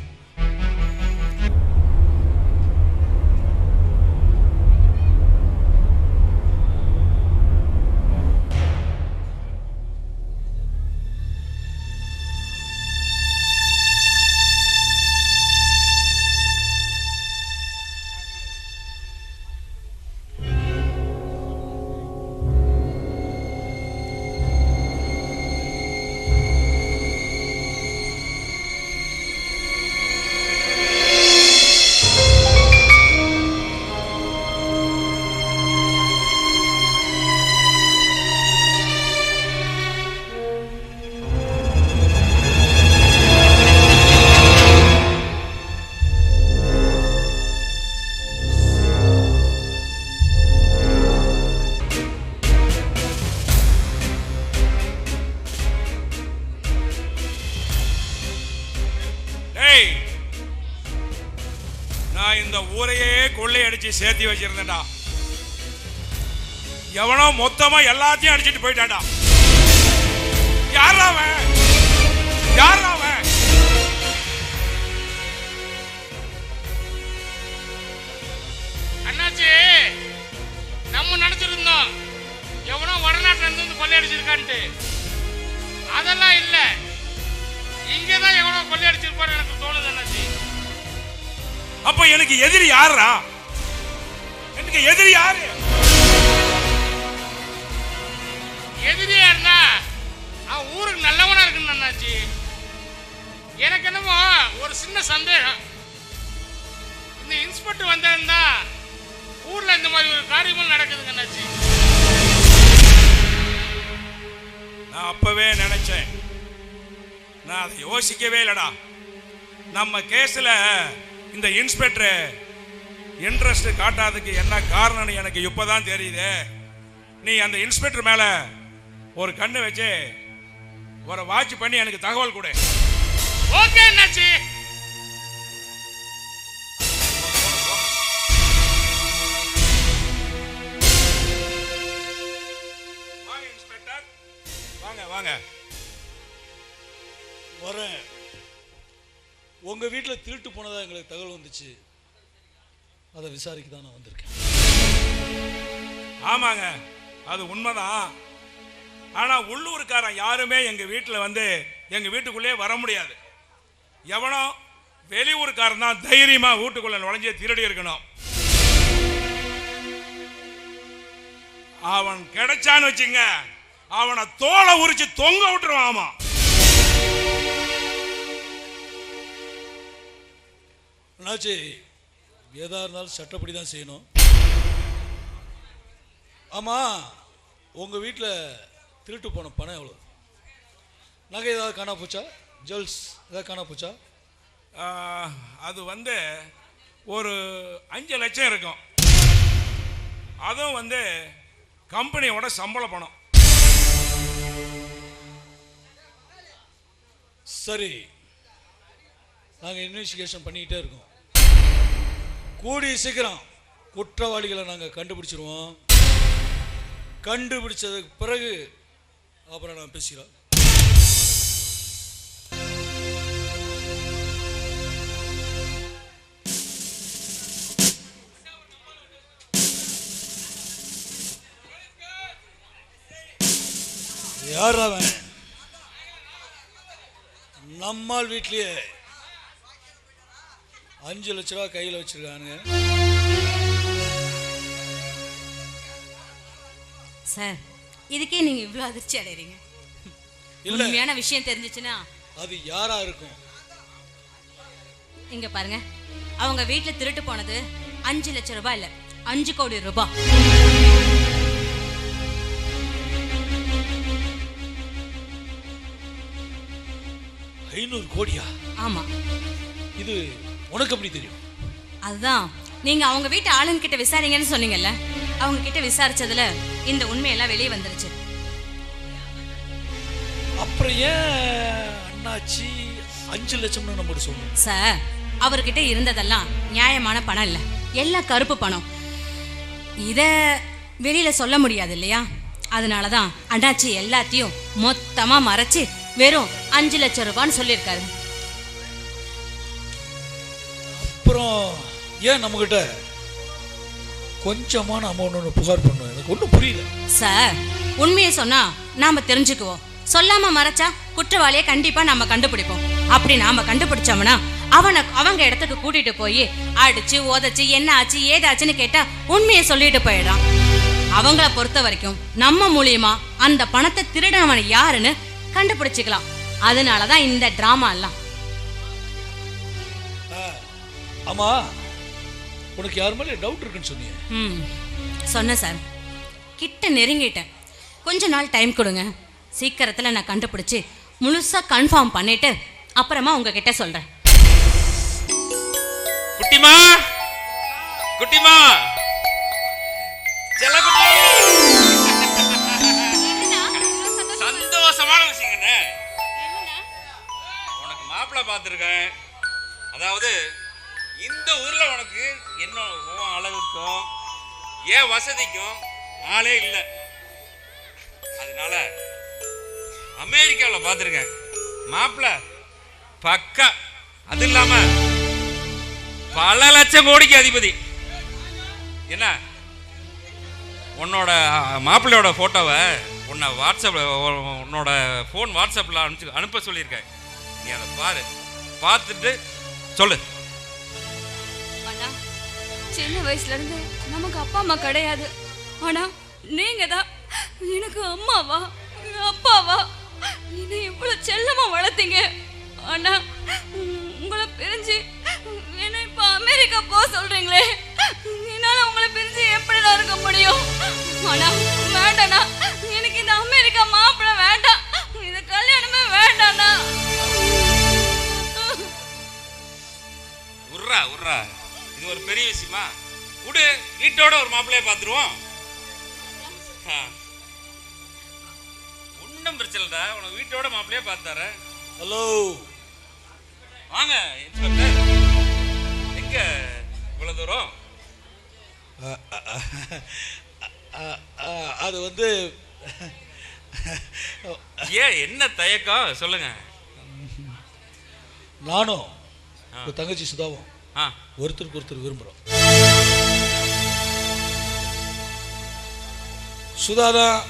நான் இந்த ஊரையே கொள்ளையடிச்சு சேர்த்தி வச்சிருந்தேன்டா. எவனோ மொத்தமா எல்லாத்தையும் அடிச்சிட்டு போயிட்டான்டா. யாரா அவன்? யாரா அவன்? அண்ணா அண்ணாச்சி நம்ம நினைச்சிருந்தோம் எவனோ வடநாட்டுல இருந்து கொள்ளையடிச்சிருக்கான்ட்டு. அதெல்லாம் இல்ல, இங்கதான் எவனோ கொள்ளையடிச்சிருப்பாரு எனக்கு தோணுது அண்ணாச்சி. அப்ப எனக்கு எதிரி யாரா? எனக்கு எதிரி யாரு? எதிரியா இருந்தா அவன் ஊருக்கு நல்லவனா இருக்குன்னு அண்ணாச்சி. எனக்கு என்னமோ ஒரு சின்ன சந்தேகம். இந்த இன்ஸ்பெக்டர் வந்திருந்தா ஊர்ல இந்த மாதிரி ஒரு காரியமும் நடக்குதுங்க அண்ணாச்சி. நான் அப்பவே நினைச்சேன், நான் அதை யோசிக்கவே இல்லடா. நம்ம கேஸ்ல இந்த இன்ஸ்பெக்டர் இன்ட்ரெஸ்ட் காட்டாததுக்கு என்ன காரணம்னு எனக்கு இப்பதான் தெரியுது. நீ அந்த இன்ஸ்பெக்டர் மேல ஒரு கண்ணு வச்சு ஒரு வாட்ச் பண்ணி எனக்கு தகவல் கொடு. ஓகே அண்ணாச்சி. வாங்க இன்ஸ்பெக்டர், வாங்க வாங்க. வரேன். உங்க வீட்டில் திருட்டு போனதா எங்களுக்கு தகவல் வந்துச்சு. அதை விசாரிக்க தான் நான் வந்திருக்கேன். ஆமாங்க, அது உண்மைதான். ஆனா உள்ளூர்காரன் யாருமே எங்க வீட்டில் வந்து எங்க வீட்டுக்குள்ளே வர முடியாது. எவனோ வெளியூர்காரன் தான் தைரியமா வீட்டுக்குள்ள நுழைஞ்சே திருடி இருக்கணும். அவன் கிடைச்சான்னு வச்சுங்க, அவனை தோலை உரிச்சு தொங்க விட்டுருவான். ஆமா, அண்ணாச்சி, எதா இருந்தாலும் சட்டப்படி தான் செய்யணும். ஆமா, உங்க வீட்டில் திருட்டு போன பணம் எவ்வளோ? நகை ஏதாவது காணா போச்சா? ஜுவல்ஸ் ஏதாவது காணா போச்சா? அது வந்து ஒரு 5 லட்சம் இருக்கும். அதுவும் வந்து கம்பெனியோட சம்பள பணம். சரி, நாங்கள் இன்வெஸ்டிகேஷன் பண்ணிக்கிட்டே இருக்கோம். கூடிய சீக்கிரம் குற்றவாளிகளை நாங்கள் கண்டுபிடிச்சிருவோம். கண்டுபிடிச்சதுக்கு பிறகு அப்புறம் நான் பேசுகிறோம். யார் அவன்? நம்மால் வீட்லயே 5 லட்ச ரூபா கையில் வச்சிருக்கானுங்க. சார், இதுக்கே நீங்க இவ்வளவு அதிர்ச்சி அடைறீங்க? இல்ல, உண்மையான விஷயம் தெரிஞ்சிச்சுன்னா அது யாரா இருக்கும்? இங்க பாருங்க, அவங்க வீட்டுல திருட்டு போனது 5 லட்சம் ரூபாய் இல்ல, 5 கோடி ரூபாய். கோடியா? ஆமா. இது உனக்கு எப்படி தெரியும்? அதுதான், நீங்க அவங்க வீட்டு ஆளுங்க கிட்ட விசாரிங்கன்னு சொன்னீங்கல்ல, அவங்க கிட்ட விசாரிச்சதுல இந்த உண்மையெல்லாம் வெளியே வந்துருச்சு. அப்புறம் ஏன் அண்ணாச்சி 5 லட்சம்னு நம்ம சொல்லுவோம்? சார், அவர்கிட்ட இருந்ததெல்லாம் நியாயமான பணம் இல்ல, எல்லாம் கருப்பு பணம். இத வெளியில சொல்ல முடியாது இல்லையா? அதனாலதான் அண்ணாச்சி எல்லாத்தையும் மொத்தமா மறைச்சு வெறும் 5 லட்சம் ரூபான்னு சொல்லியிருக்காரு. அப்புறம் ஏன் நம்ம கிட்ட கொஞ்சமான அமௌண்ட் புகார் பண்ணுவோம்? எனக்கு ஒன்றும் புரியல சார். உண்மையை சொன்னா நாம தெரிஞ்சுக்குவோம், சொல்லாம மறைச்சா குற்றவாளியை கண்டிப்பா நாம கண்டுபிடிப்போம். அப்படி நாம கண்டுபிடிச்சோம்னா அவங்க இடத்துக்கு கூட்டிட்டு போய் அடிச்சு உதச்சு என்ன ஆச்சு ஏதாச்சுன்னு கேட்டா உண்மையை சொல்லிட்டு போயிடுறான். அவங்கள பொறுத்த வரைக்கும் நம்ம மூலியமா அந்த பணத்தை திருடவன் யாருன்னு கண்டுபிடிச்சுக்கலாம். அதனாலதான் இந்த டிராமா எல்லாம். ஆமா, உனக்கு யார் மேலே டவுட் இருக்குன்னு சொன்னீங்க? சொன்னேன் சார், கிட்ட நெருங்கிட்டேன். கொஞ்ச நாள் டைம் கொடுங்க, சீக்கிரத்தில் நான் கண்டுபிடிச்சி முழுசா கன்ஃபார்ம் பண்ணிட்டு அப்புறமா உங்ககிட்ட சொல்றேன். குட்டிமா, குட்டிமா, செல்லக்குட்டி, சந்தோஷமான விஷயங்க. உனக்கு மாப்பிள்ளை பார்த்துருக்கேன். அதாவது இந்த ஊர்ல உனக்கு என்ன அளவுக்கும் ஏன் வசதிக்கும் ஆளே இல்லை. அதனால அமெரிக்காவில் பார்த்துருக்கேன் மாப்பிள்ளை பக்கா. அது இல்லாம பல லட்சம் கோடிக்கு அதிபதி. என்ன உன்னோட மாப்பிள்ளையோட ஃபோட்டோவை உன்னை உன்னோட ஃபோன் வாட்ஸ்அப்பில் அனுப்ப சொல்லியிருக்கேன். நீ அதை பாரு, பார்த்துட்டு சொல்லு. அண்ணா, சின்ன வயசுல இருந்து நமக்கு அப்பா அம்மா கிடையாது. ஆனா நீங்க தான் எனக்கு அம்மாவா அப்பாவா என்னை இவ்வளவு செல்லமா வளர்த்தீங்க. ஆனா உங்களை பிரிஞ்சு என்னை இப்ப அமெரிக்கா போக சொல்றீங்களே, என்னால உங்களை பிரிஞ்சு எப்படிதான் இருக்க முடியும்? ஆனா வேண்டாண்ணா, எனக்கு இந்த அமெரிக்கா மாப்பிள்ளை வேண்டாம், இந்த கல்யாணமே வேண்டாண்ணா. உர்றா உர்றா, இது ஒரு பெரிய விஷயமா? விடு, வீட்டோட ஒரு மாப்பிள்ளைய பார்த்துருவோம். ஒன்றும் பிரச்சனை இல்லடா, உனக்கு வீட்டோட மாப்பிள்ளைய பார்த்தார. ஹலோ, வாங்க இன்ஸ்பெக்டர். எங்க இவ்வளவு தூரம்? அது வந்து ஏன் என்ன தயக்கம் சொல்லுங்க. நானும் தங்கச்சி சுதாவும் ஒருத்தருக்கு ஒருத்தர் விரும்புகிறோம். சுதாதான்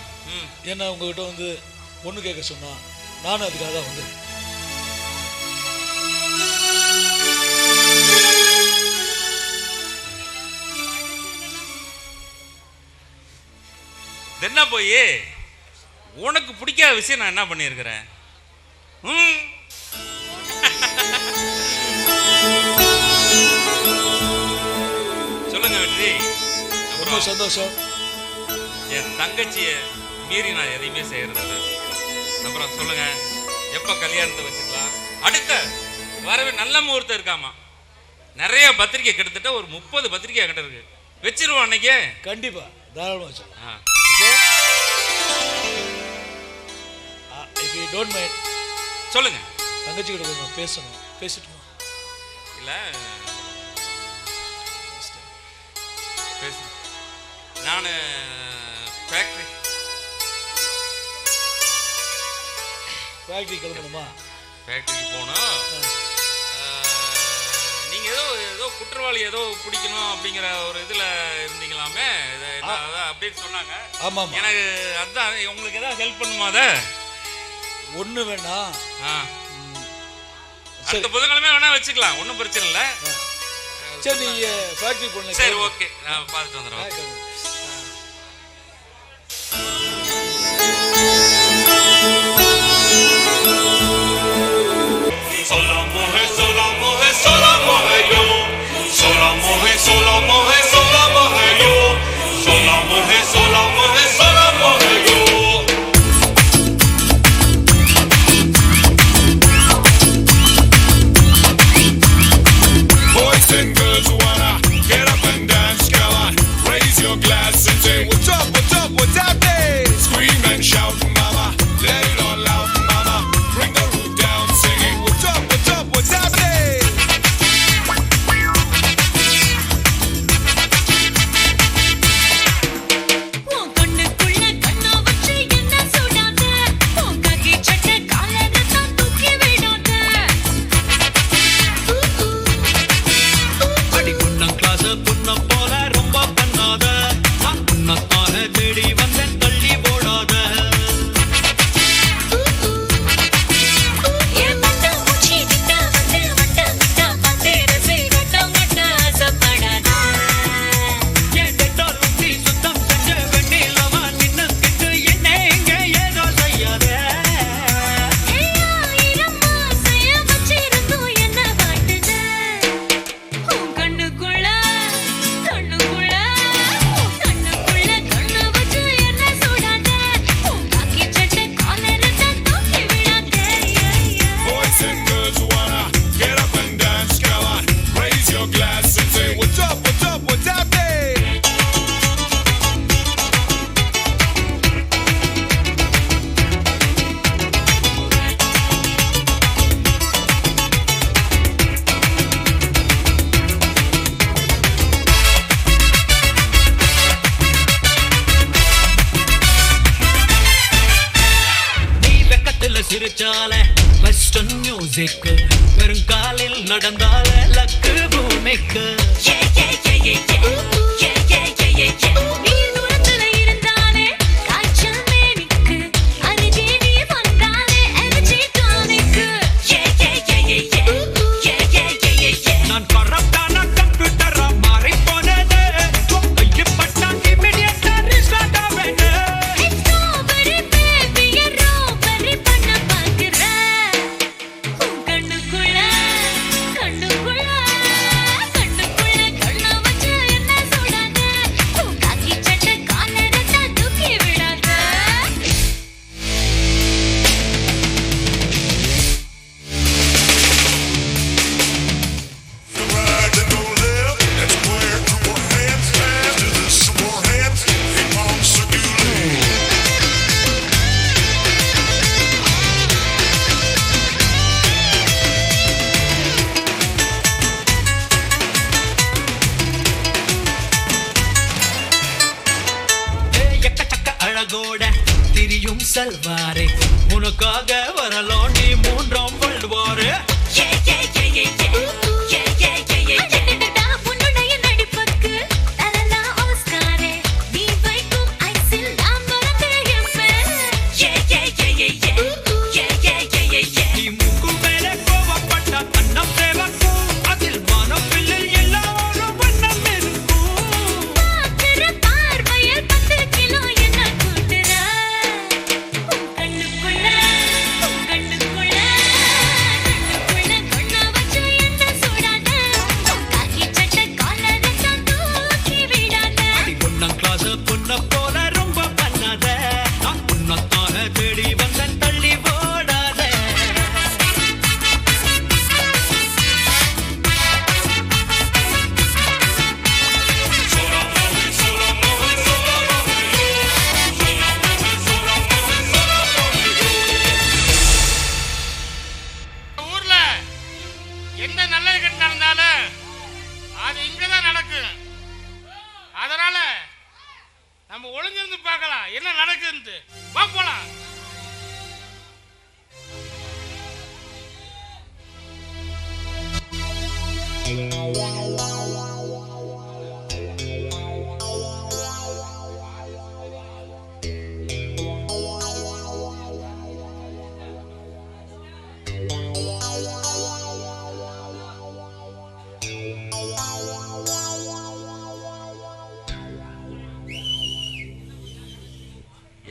என்ன உங்ககிட்ட வந்து பொண்ணு கேட்க சொன்னா, நானும் அதுக்காக தான் வந்து. என்ன போய் உனக்கு பிடிக்காத விஷயம் நான் என்ன பண்ணியிருக்கிறேன்? சொல்லுங்க வெற்றி. ரொம்ப சந்தோஷம். என் தங்கச்சியை மீறி நான் எதையுமே செய்யறதில்ல. அப்புறம் சொல்லுங்க, எப்ப கல்யாணத்தை வச்சுக்கலாம்? அடுத்த வரவே நல்ல முகூர்த்தம் இருக்காமா. நிறைய பத்திரிக்கை, கிட்டத்தட்ட ஒரு 30 பத்திரிக்கை கிட்ட இருக்கு. வச்சிருவோம் அன்னைக்கு. கண்டிப்பா தாராளமாக வச்சிடலாம். If you don't mind, சொல்லுங்க. தங்கச்சி கிட்ட கொஞ்சம் பேசணும். பேசிட்டுமா? இல்ல பேசு. நான் ஃபேக்டரி கிளம்பணுமா? ஃபேக்டரிக்கு போகணும். நீங்கள் ஏதோ குற்றவாளி ஏதோ பிடிக்கணும் அப்படிங்கிற ஒரு இதில் இருந்தீங்களாமே, அப்படின்னு சொன்னாங்க. ஆமாம், எனக்கு அதுதான். உங்களுக்கு ஏதாவது ஹெல்ப் பண்ணுமா? அதை ஒன்று வேணாம். அடுத்த புதன்கிழமை வேணா வச்சுக்கலாம், ஒன்றும் பிரச்சனை இல்லை. சரி, நீங்கள் ஃபேக்டரி போகணும். சரி, ஓகே, நான் பார்த்துட்டு வந்துடுறேன். Boys and girls who wanna get up and dance, come on, raise your glass and say, what's up, what's up, what's happening? Scream and shout, mama, let it all out, mama. Bring the roof down, singing, what's up, what's up, what's happening? சிரிச்சால western music பெருங்காலில் நடந்தால luck பூமிக்கு சல்வாரே உனக்காக வரலாம் நீ மூன்றாம் world war நம்ம ஒளிஞ்சிருந்து பார்க்கலாம் என்ன நடக்குதுன்னு. வா போலாம்.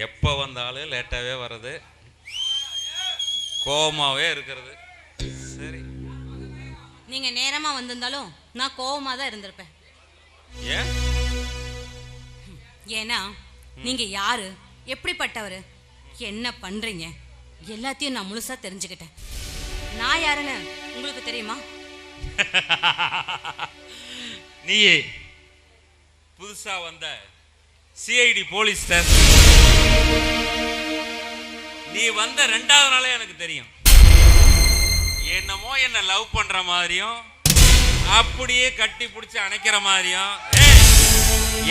எப்போ வந்தாலும் லேட்டாகவே வர்றது, கோவமாகவே இருக்கிறது. சரி, நீங்க நேரமா வந்திருந்தாலும் நான் கோவமா தான் இருந்திருப்பேன். ஏன்? ஏன்னா நீங்க யாரு, எப்படிப்பட்டவர், என்ன பண்றீங்க எல்லாத்தையும் நான் முழுசா தெரிஞ்சுக்கிட்டேன். நான் யாருன்னு உங்களுக்கு தெரியுமா? நீயே புதுசா வந்த சிஐடி போலீஸ் ஸ்டேஷன். நீ வந்த 2வது நாளே எனக்கு தெரியும். என்னமோ என்ன லவ் பண்ற மாதிரியும் அப்படியே கட்டி பிடிச்சி அணைக்கிற மாதிரியும்.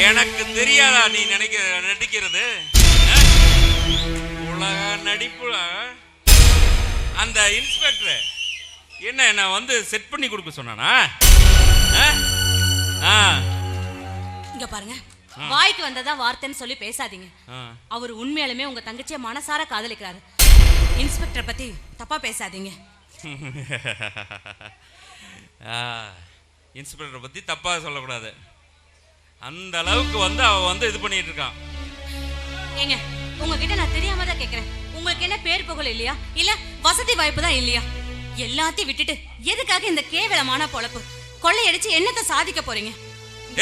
எனக்கு தெரியாதா நீ நடிக்கிறது? உலக நடிப்பு. அந்த இன்ஸ்பெக்டர் என்ன வந்து செட் பண்ணி கொடுக்க சொன்னானா? இங்க பாருங்க, வாய்க்கு வந்ததா வார்த்தைன்னு சொல்லி பேசாதீங்க. அவர் உண்மையாலுமே உங்க தங்கச்சியை மனசார காதலிக்கிறாரு. இன்ஸ்பெக்டர் பத்தி தப்பா பேசாதீங்க. இன்ஸ்பெக்டர் பத்தி தப்பா சொல்லக்கூடாது. அந்த அளவுக்கு வந்து அவ வந்து இது பண்ணிட்டு இருக்கான். ஏங்க, உங்ககிட்ட நான் தெரியாம தான் கேக்குறேன். உங்களுக்கு என்ன பேர் புகழ் இல்லையா, இல்ல வசதி வாய்ப்பு தான் இல்லையா? எல்லாத்தையும் விட்டுட்டு எதுக்காக இந்த கேவலமான பொழப்பு? கொள்ளையடிச்சு என்னத்தை சாதிக்க போறீங்க?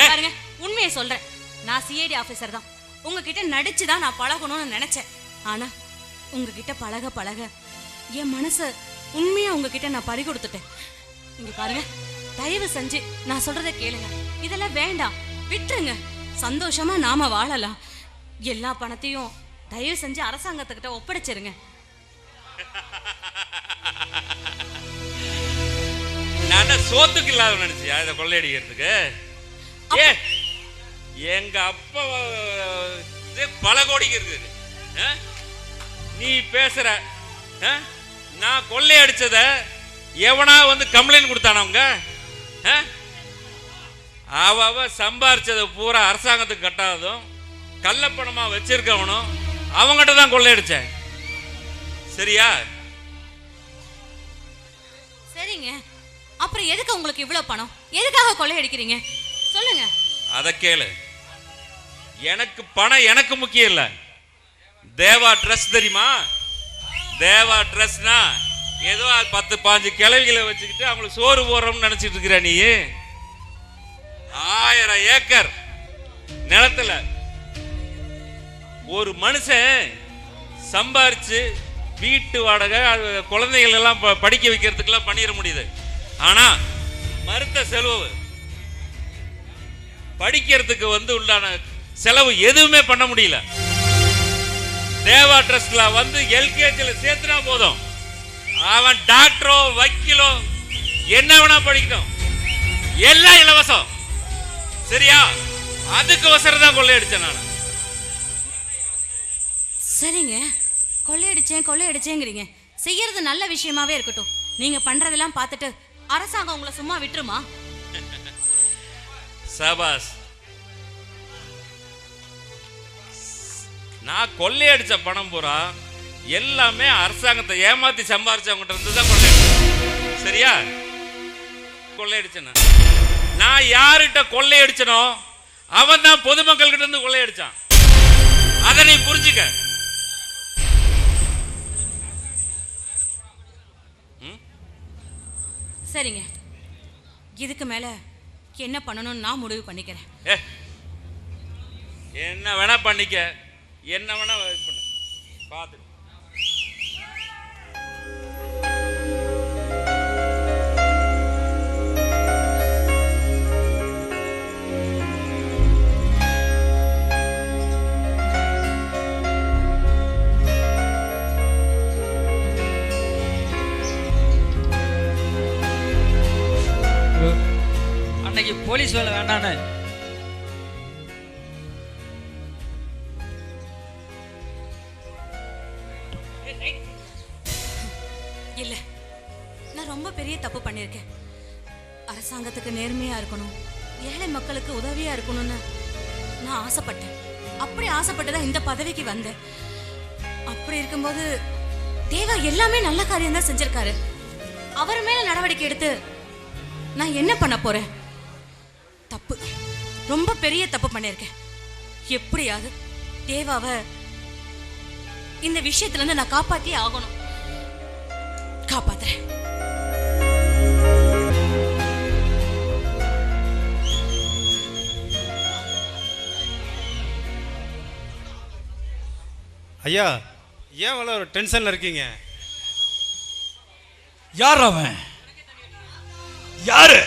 பாருங்க, உண்மையை சொல்றேன். நான் சிஐடி ஆபீசர் தான். உங்ககிட்ட நடிச்சு தான் நான் பழகணும்னு நினைச்சேன். ஆனா உங்ககிட்ட பழக பழக என் மனசை உண்மையா உங்ககிட்ட நான் பறி கொடுத்துட்டேன். இங்க பாருங்க, தயவு செஞ்சு நான் சொல்றதை கேளுங்க. இதெல்லாம் வேண்டாம், விட்டுருங்க. சந்தோஷமா நாம வாழலாம். எல்லா பணத்தையும் தயவு செஞ்சு அரசாங்கத்துக்கிட்ட ஒப்படைச்சிருங்க. நான் சோத்துக்கு இல்லாத நினைச்சியா இதை கொள்ளையடிக்கிறதுக்கு? எங்க அப்பா பல கோடிக்கு இருக்குது. நீ பேசுற நான் கொள்ளையடிச்சத எவனா வந்து கம்ப்ளைண்ட் கொடுத்தானவங்க? அவ சம்பாரிச்சதை பூரா அரசாங்கத்துக்கு கட்டாததும் கள்ளப்பணமா வச்சிருக்கவனும் அவங்ககிட்ட தான் கொள்ளையடிச்சேன். சரியா? சரிங்க, அப்புறம் எதுக்கு உங்களுக்கு இவ்வளவு பணம்? எதுக்காக கொள்ளையடிக்கிறீங்க சொல்லுங்க. அத கேளு. எனக்கு பணம் எனக்கு முக்கியம் இல்ல. தேவா ட்ரெஸ் தெரியுமா? தேவா ட்ரெஸ்னா ஏதோ 10-15 கிழவிகளை வச்சுக்கிட்டு அவங்களுக்கு சோறு போடுறோம்னு நினைச்சிட்டு இருக்கிற நீ. 1000 ஏக்கர் நிலத்துல ஒரு மனுஷன் சம்பாரிச்சு வீட்டு வாடகை குழந்தைகள் எல்லாம் படிக்க வைக்கிறதுக்கெல்லாம் பண்ணிட முடியுது. ஆனா மருத்துவ செலவு படிக்கிறதுக்கு உண்டான செலவு எதுவுமே பண்ண முடியல. தேவா ட்ரஸ்ட்ல எல்கேஜில சேர்த்துனா போதும், அவன் டாக்டரோ வக்கீலோ என்ன வேணா படிக்கட்டும், எல்லாம் இலவசம். சரியா? அதுக்கு அவசரம் தான் கொள்ளையடிச்சேன் நான். சரிங்க, கொள்ளையடிச்சேங்கிறீங்க. செய்யறது நல்ல விஷயமாவே இருக்கட்டும். நீங்க பண்றதெல்லாம் பார்த்துட்டு அரசாங்கம் உங்களை சும்மா விட்டுருமா? சபாஸ். நான் கொள்ளையடிச்ச பணம் பூரா எல்லாமே அரசாங்கத்தை ஏமாத்தி சம்பாரிச்சவங்கிட்ட இருந்து தான் கொள்ளையடிச்சேன். சரியா? கொள்ளையடிச்சேன். நான் யார்கிட்ட கொள்ளையடிச்சனோ அவன் தான் பொதுமக்கள் கிட்ட இருந்து கொள்ளையடிச்சான். அதை நீ புரிஞ்சுக்க. சரிங்க, இதுக்கு மேல என்ன பண்ணணும்னு நான் முடிவு பண்ணிக்கிறேன். என்ன வேணா பண்ணிக்க, என்ன வேணா பண்ணு, பார்த்து. அன்னைக்கு போலீஸ் வேலை வேண்டான்னு இல்ல, நான் ரொம்ப பெரிய தப்பு பண்ணிருக்கேன். அரசாங்கத்துக்கு நேர்மையா இருக்கணும், ஏழை மக்களுக்கு உதவியா இருக்கணும்னு நான் ஆசைப்பட்டேன். அப்படி ஆசைப்பட்டுதான் இந்த பதவிக்கு வந்தேன். அப்படி இருக்கும்போது தேவா எல்லாமே நல்ல காரியம் தான் செஞ்சிருக்காரு. அவர் மேல நடவடிக்கை எடுத்து நான் என்ன பண்ண போறேன்? தப்பு, ரொம்ப பெரிய தப்பு பண்ணிருக்கேன். எப்படியாவது தேவாவை இந்த விஷயத்துல இருந்து நான் காப்பாத்தியே ஆகணும். காப்பாத்துறேன். ஐயா, ஏன் இவ்வளோ ஒரு டென்ஷன்ல இருக்கீங்க? யார் அவன்? யாரு?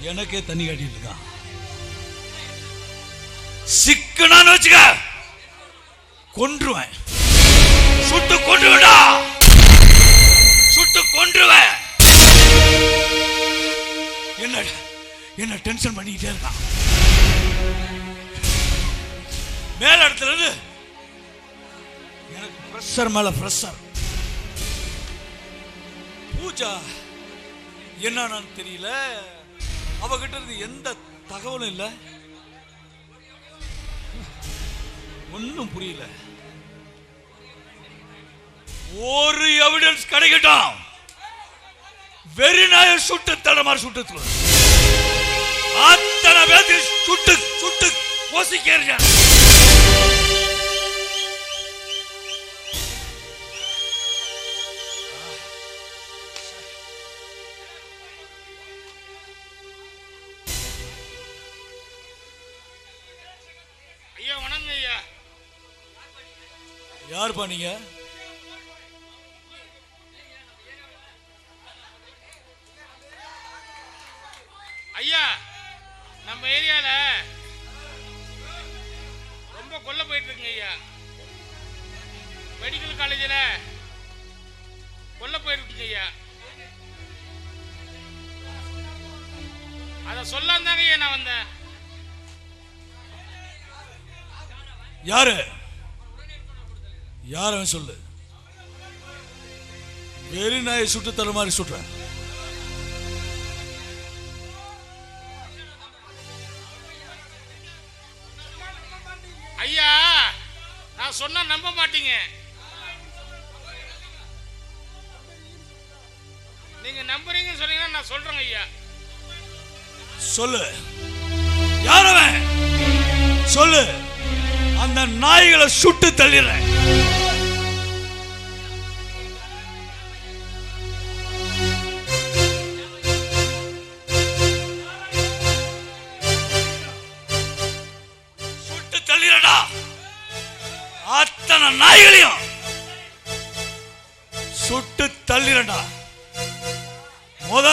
எனக்கே தண்ணி காட்டிட்டு இருக்கான். சிக்கனான்னு வச்சுக்க, கொன்றுவேன். சுட்டு கொன்றுவேடா, சுட்டு கொன்றுவேன். என்ன டென்ஷன் பண்ணிக்கிட்டே இருக்கான். மேல இடத்துல இருந்து எனக்கு பிரஷர் மேல பிரஷர். பூஜா என்னன்னு தெரியல, அவகிட்ட இருந்து எந்த தகவலும் இல்லை, ஒன்னும் புரியல. ஒரு எவிடன்ஸ் கிடைக்கட்டும், வெறிநாய சுட்டு தடமாறு சுட்டு அத்தனை பேர் சுட்டு சுட்டு கோசிக்கிறீங்க. ஐயா வணங்க ஐயா. யாருப்பா நீங்க? ஐயா, நம்ம ஏரியால ரொம்ப கொல்ல போயிட்டு இருக்குங்க ஐயா. மெடிக்கல் காலேஜில் கொல்ல போயிருக்குங்க ஐயா. அதை சொல்லாம தாங்க ஐயா நான் வந்தேன். யாரு? யாரும் சொல்லு. வெறி நாயை சுட்டு தர மாதிரி சுட்டுறேன். நான் சொன்னா நம்ப மாட்டீங்க. நீங்க நம்புறீங்கன்னு சொன்னீங்கன்னா நான் சொல்றேங்க ஐயா. சொல்லு, யாரவன் சொல்லு, அந்த நாய்களை சுட்டு தள்ளிடுறேன். சுட்டு தள்ளிடா அத்தனை நாய்களையும் சுட்டு தள்ளிடா. முத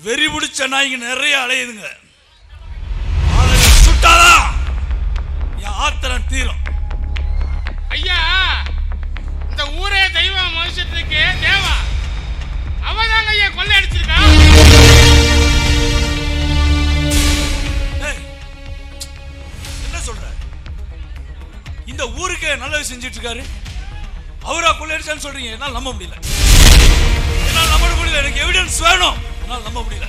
வெறி பிடிச்ச நாய்ங்க நிறைய அலையுதுங்க, சுட்டாதான் என் ஆத்திரம் தீரும். ஐயா, இந்த ஊரே தெய்வம் மனுஷத்துக்கு தேவா அவதாங்க ஐயா கொள்ளை அடிச்சிருக்கா. என்ன சொல்ற? இந்த ஊருக்கு நல்லது செஞ்சிட்டு இருக்காரு, அவரா கொள்ளை அடிச்சான்னு சொல்றீங்க? என்னால் நம்ப முடியல, என்னால் நம்ப முடியல. எனக்கு எவிடன்ஸ் வேணும், என்னால் நம்ப முடியல.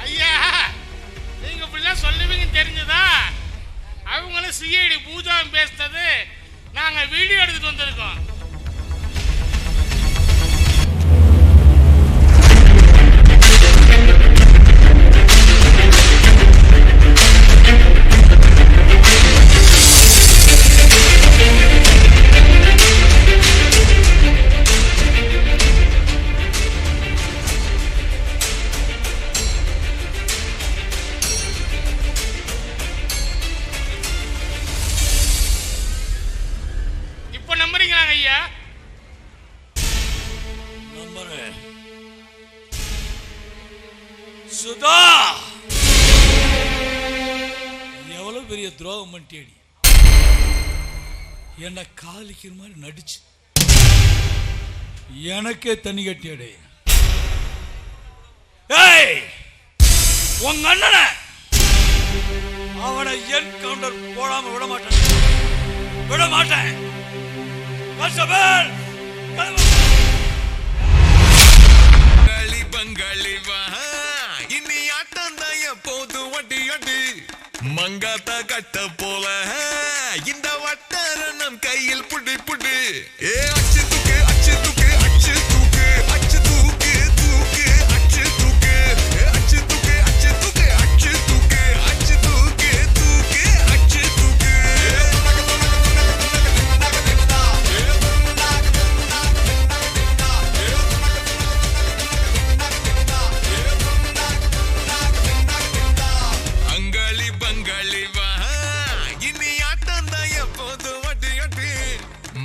ஐயா, நீங்க இப்படிலாம் சொல்லுவீங்க தெரிஞ்சதா? அவங்களும் சிஐடி பூஜாவும் பேசுனது நாங்க வீடியோ எடுத்துட்டு வந்திருக்கோம். ஐயா நம்புறேன். சுதா, எவ்வளவு பெரிய துரோகம் பண்ணிட்டேடி. என்ன காலிக்கிற மாதிரி நடிச்சு எனக்கே தண்ணி கட்டியடே. ஏய், உங்க அண்ணனை அவனை என்கவுண்டர் போடாம விட மாட்டேன், விட மாட்டேன். பங்காளி வா, இனி ஆட்டம் தான் எப்போது வட்டி அடி மங்காத்தா கட்ட போல இந்த வட்டார நம் கையில் புடி புடி. ஏ அச்சு தூக்கு, அச்சு தூக்கு, அச்சு தூக்கு, அச்சு தூக்கு, தூக்கு, அச்சு தூக்கு, அச்சு தூக்கு, அச்சு தூக்கு, அச்சு தூக்கு, அச்சு தூக்கு, தூக்கு, அச்சு தூக்கு. அங்காளி பங்காளி வா, இனி ஆட்டம் தான் எப்போது வட்டி அட்டி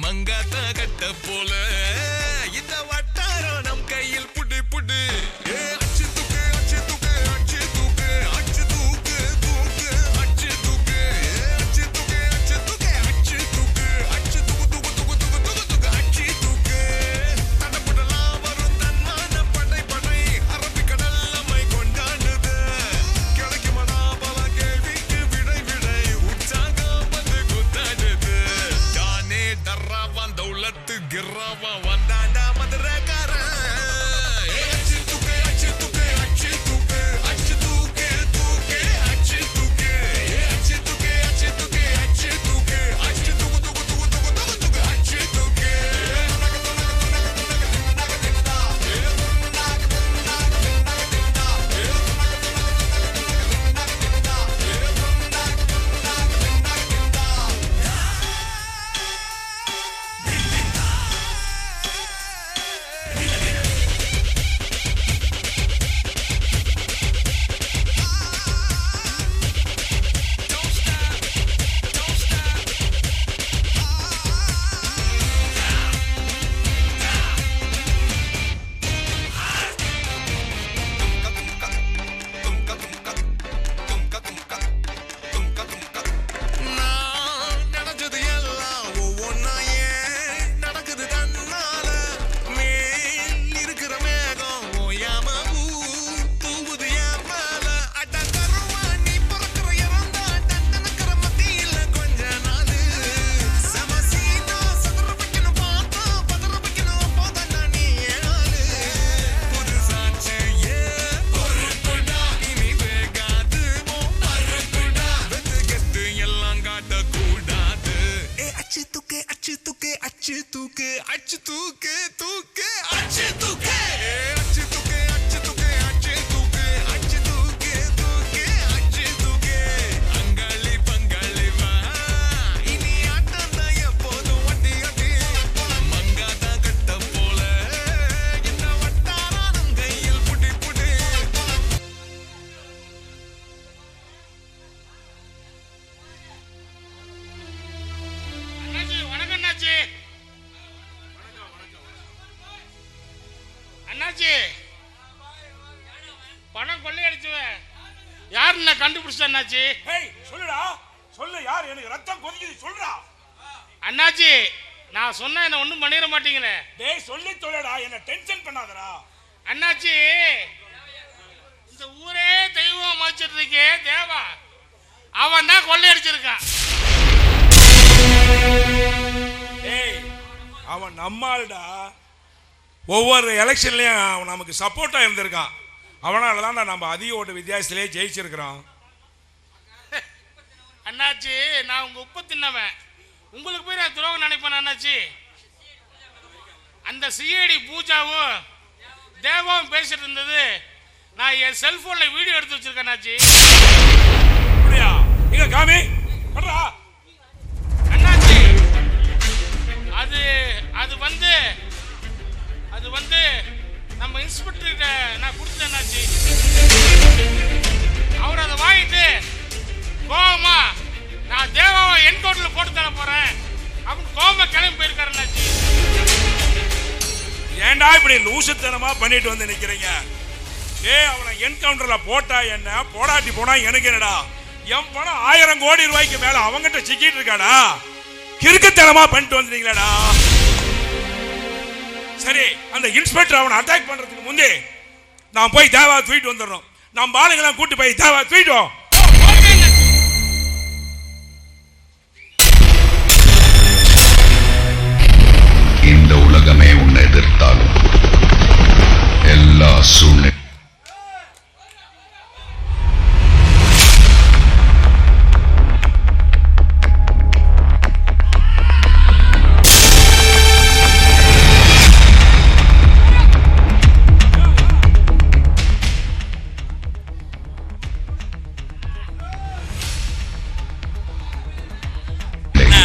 மங்காத்தா கட்ட போல இந்த வட்டாரம் நம் கையில் புடி புடி. ஏ அச்சு தூக்கு, அச்சு தூக்கு, அச்சு தூக்கு, அச்சு தூக்கு, தூக்கு, அச்சு தூக்கு, அச்சு தூக்கு, அச்சு தூக்கு, அச்சு தூக்கு, அச்சு தூக்கு, தூக்கு, தூக்கு, தூக்கு, தூக்கு, தூக்கு, அச்சு தூக்கு. தடப்படலாம் வரும் தன்மான படை படை அரபிக்கடல் நம்மை கொண்டாடுது. கிடைக்குமடா பல கேள்விக்கு விடை விடை உற்சாகம் வந்து குத்தாடுது. தானே டர்ராவான் தௌலத்து கிர்ராவா வந்தாண்டா மதுரக்காரன். அச்சு தூக்கு, அச்சு தூக்கு, அச்சு தூக்கு, அச்சு தூக்கு, தூக்கு, அச்சு தூக்கு, அச்சு தூக்கு, அச்சு தூக்கு, அச்சு தூக்கு, அச்சு தூக்கு, தூக்கு, தூக்கு, தூக்கு, தூக்கு, தூக்கு, அச்சு தூக்கு. தூக்கு அச்சு தூக்கு தூக்கு அச்சு தூக்கு அச்சு தூக்கு அச்சு தூக்கு அச்சு தூக்கு அச்சு தூக்கு தூக்கு அச்சு தூக்கு அங்காளி பங்காளி வா இனி ஆட்டம் தான் எப்போதும் வட்டி வட்டி மங்காத கட்ட போல இந்த வட்டாரம் கையில் புடி புடி. அண்ணாச்சி வணக்கம் அண்ணாச்சி. அண்ணாச்சி பணம் கொள்ளையடிச்சுவேன் யாருன்னு நான் கண்டுபிடிச்சேன் அண்ணாச்சி. சொல்லுடா சொல்லு, யார்? எனக்கு ரத்தம் கொதிக்குது, சொல்றா. அண்ணாச்சி நான் சொன்னா என்ன ஒண்ணும் பண்ணிட மாட்டீங்களே. டேய் சொல்லி தொலைடா, என்ன டென்ஷன் பண்ணாதடா. அண்ணாச்சி இந்த ஊரே தெய்வம் மதிச்சிட்டு இருக்கே தேவா, அவன் தான் கொள்ளையடிச்சிருக்கான். டேய் அவன் நம்மால்டா, ஒவ்வொரு எலெக்ஷன்லயும் அவன் நமக்கு சப்போர்ட்டா இருந்திருக்கான். அவனால தான் நம்ம அதிக ஓட்டு வித்தியாசத்திலே ஜெயிச்சிருக்கிறோம். அண்ணாச்சி நான் உங்க உப்பு தின்னவன், உங்களுக்கு போய் நான் துரோகம் நினைப்பேன் அண்ணாச்சி. அந்த சிஐடி பூஜாவும் தேவாவும் பேசிட்டு இருந்தது நான் என் செல்போன்ல வீடியோ எடுத்து வச்சிருக்கேன் அண்ணாச்சி. அப்படியா? இங்க காமி பண்றா. அண்ணாச்சி அது வந்து நம்ம இன்ஸ்பெக்டர்கிட்ட நான் கொடுத்தேன் அண்ணாச்சி. அவர் அதை வாங்கிட்டு கோவமா நான் தேவாவை என்கவுண்டர்ல போட்டு தர போறேன் அப்படின்னு கோவமா கிளம்பி போயிருக்காரு அண்ணாச்சி. ஏன்டா இப்படி லூசுத்தனமா பண்ணிட்டு வந்து நிக்கிறீங்க? ஏய் அவனை என்கவுண்டர்ல போட்டா என்ன, போடாட்டி போனா எனக்கு என்னடா? என் பணம் 1000 கோடி ரூபாய்க்கு மேல அவங்கிட்ட சிக்கிட்டு இருக்காடா. கிறுக்குத்தனமா பண்ணிட்டு வந்துட்டீங்களாடா. சரி, அந்த இன்ஸ்பெக்டர் அவனை அட்டாக் பண்றதுக்கு முன்னே நான் போய் தேவா தூக்கிட்டு வந்துடுறோம். நம்ம ஆளுங்கெல்லாம் கூட்டு போய் தேவா தூக்கிட்டோம். இந்த உலகமே உன்னை எதிர்த்தாலும் எல்லா சூழ்நிலை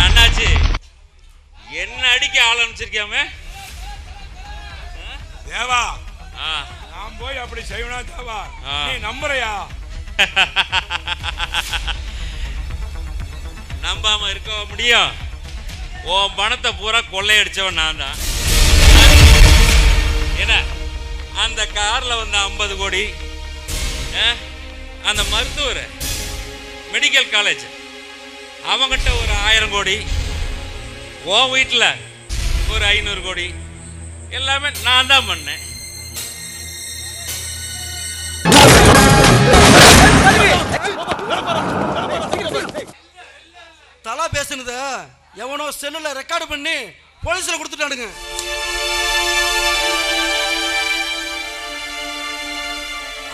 அண்ணாச்சி என்ன அடிக்க ஆரம்பிச்சிருக்காம தேவா, நான் போய் அப்படி செய்யணும் தேவா. நீ நம்புறியா? நம்பாம இருக்க முடியும்? உன் பணத்தை பூரா கொள்ளையடிச்சவன் நான் தான். என்ன அந்த கார்ல வந்த 50 கோடி, அந்த மருத்துவர் மெடிக்கல் காலேஜ் அவங்கிட்ட ஒரு 1000 கோடி, உன் வீட்டில் ஒரு 500 கோடி, எல்லாமே நான் தான் பண்ணேன். தலா பேசுனத எவனோ செல்லுல ரெக்கார்டு பண்ணி போலீஸ்ல கொடுத்துட்டானுங்க.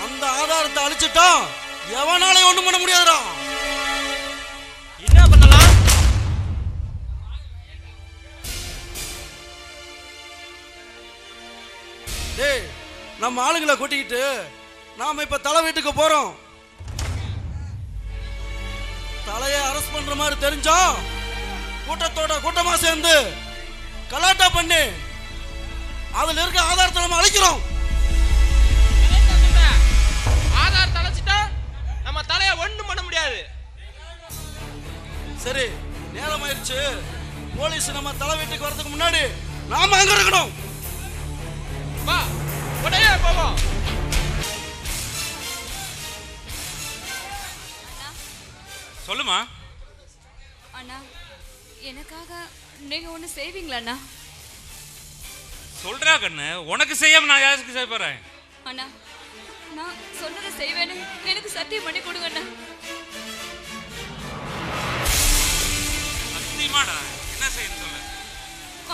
அந்த ஆதாரத்தை அழிச்சிட்டோம், எவனால ஒண்ணும் பண்ண முடியாதுடா. என்ன பண்ணலாம்? டேய் நம்ம ஆளுங்களை கூட்டிக்கிட்டு நாம இப்ப தலை வீட்டுக்கு போறோம். தலையை அரெஸ்ட் பண்ற மாதிரி தெரிஞ்சா கூட்டத்தோட கூட்டமா சேர்ந்து கலாட்டா பண்ணி அதுல இருக்க ஆதாரத்தை நம்ம அழிக்கிறோம். ஆதார் தலைச்சிட்டா நம்ம தலைய ஒண்ணும் பண்ண முடியாது. சரி, நேரம் ஆயிடுச்சு. போலீஸ் நம்ம தலை வீட்டுக்கு வரதுக்கு முன்னாடி நாம அங்க இருக்கணும். வா உடனே போவோம். சொல்லுமா. அண்ணா எனக்காக நீங்க ஒண்ணு செய்வீங்களா அண்ணா? சொல்றா கண்ணு, உனக்கு செய்யாம நான் யாருக்கு செய்ய போறேன்? அண்ணா நான் சொன்னதை செய்வேன்னு எனக்கு சத்தியம் பண்ணி கொடுங்க அண்ணா. சத்தியமாடா, என்ன செய்யணும் சொல்லு.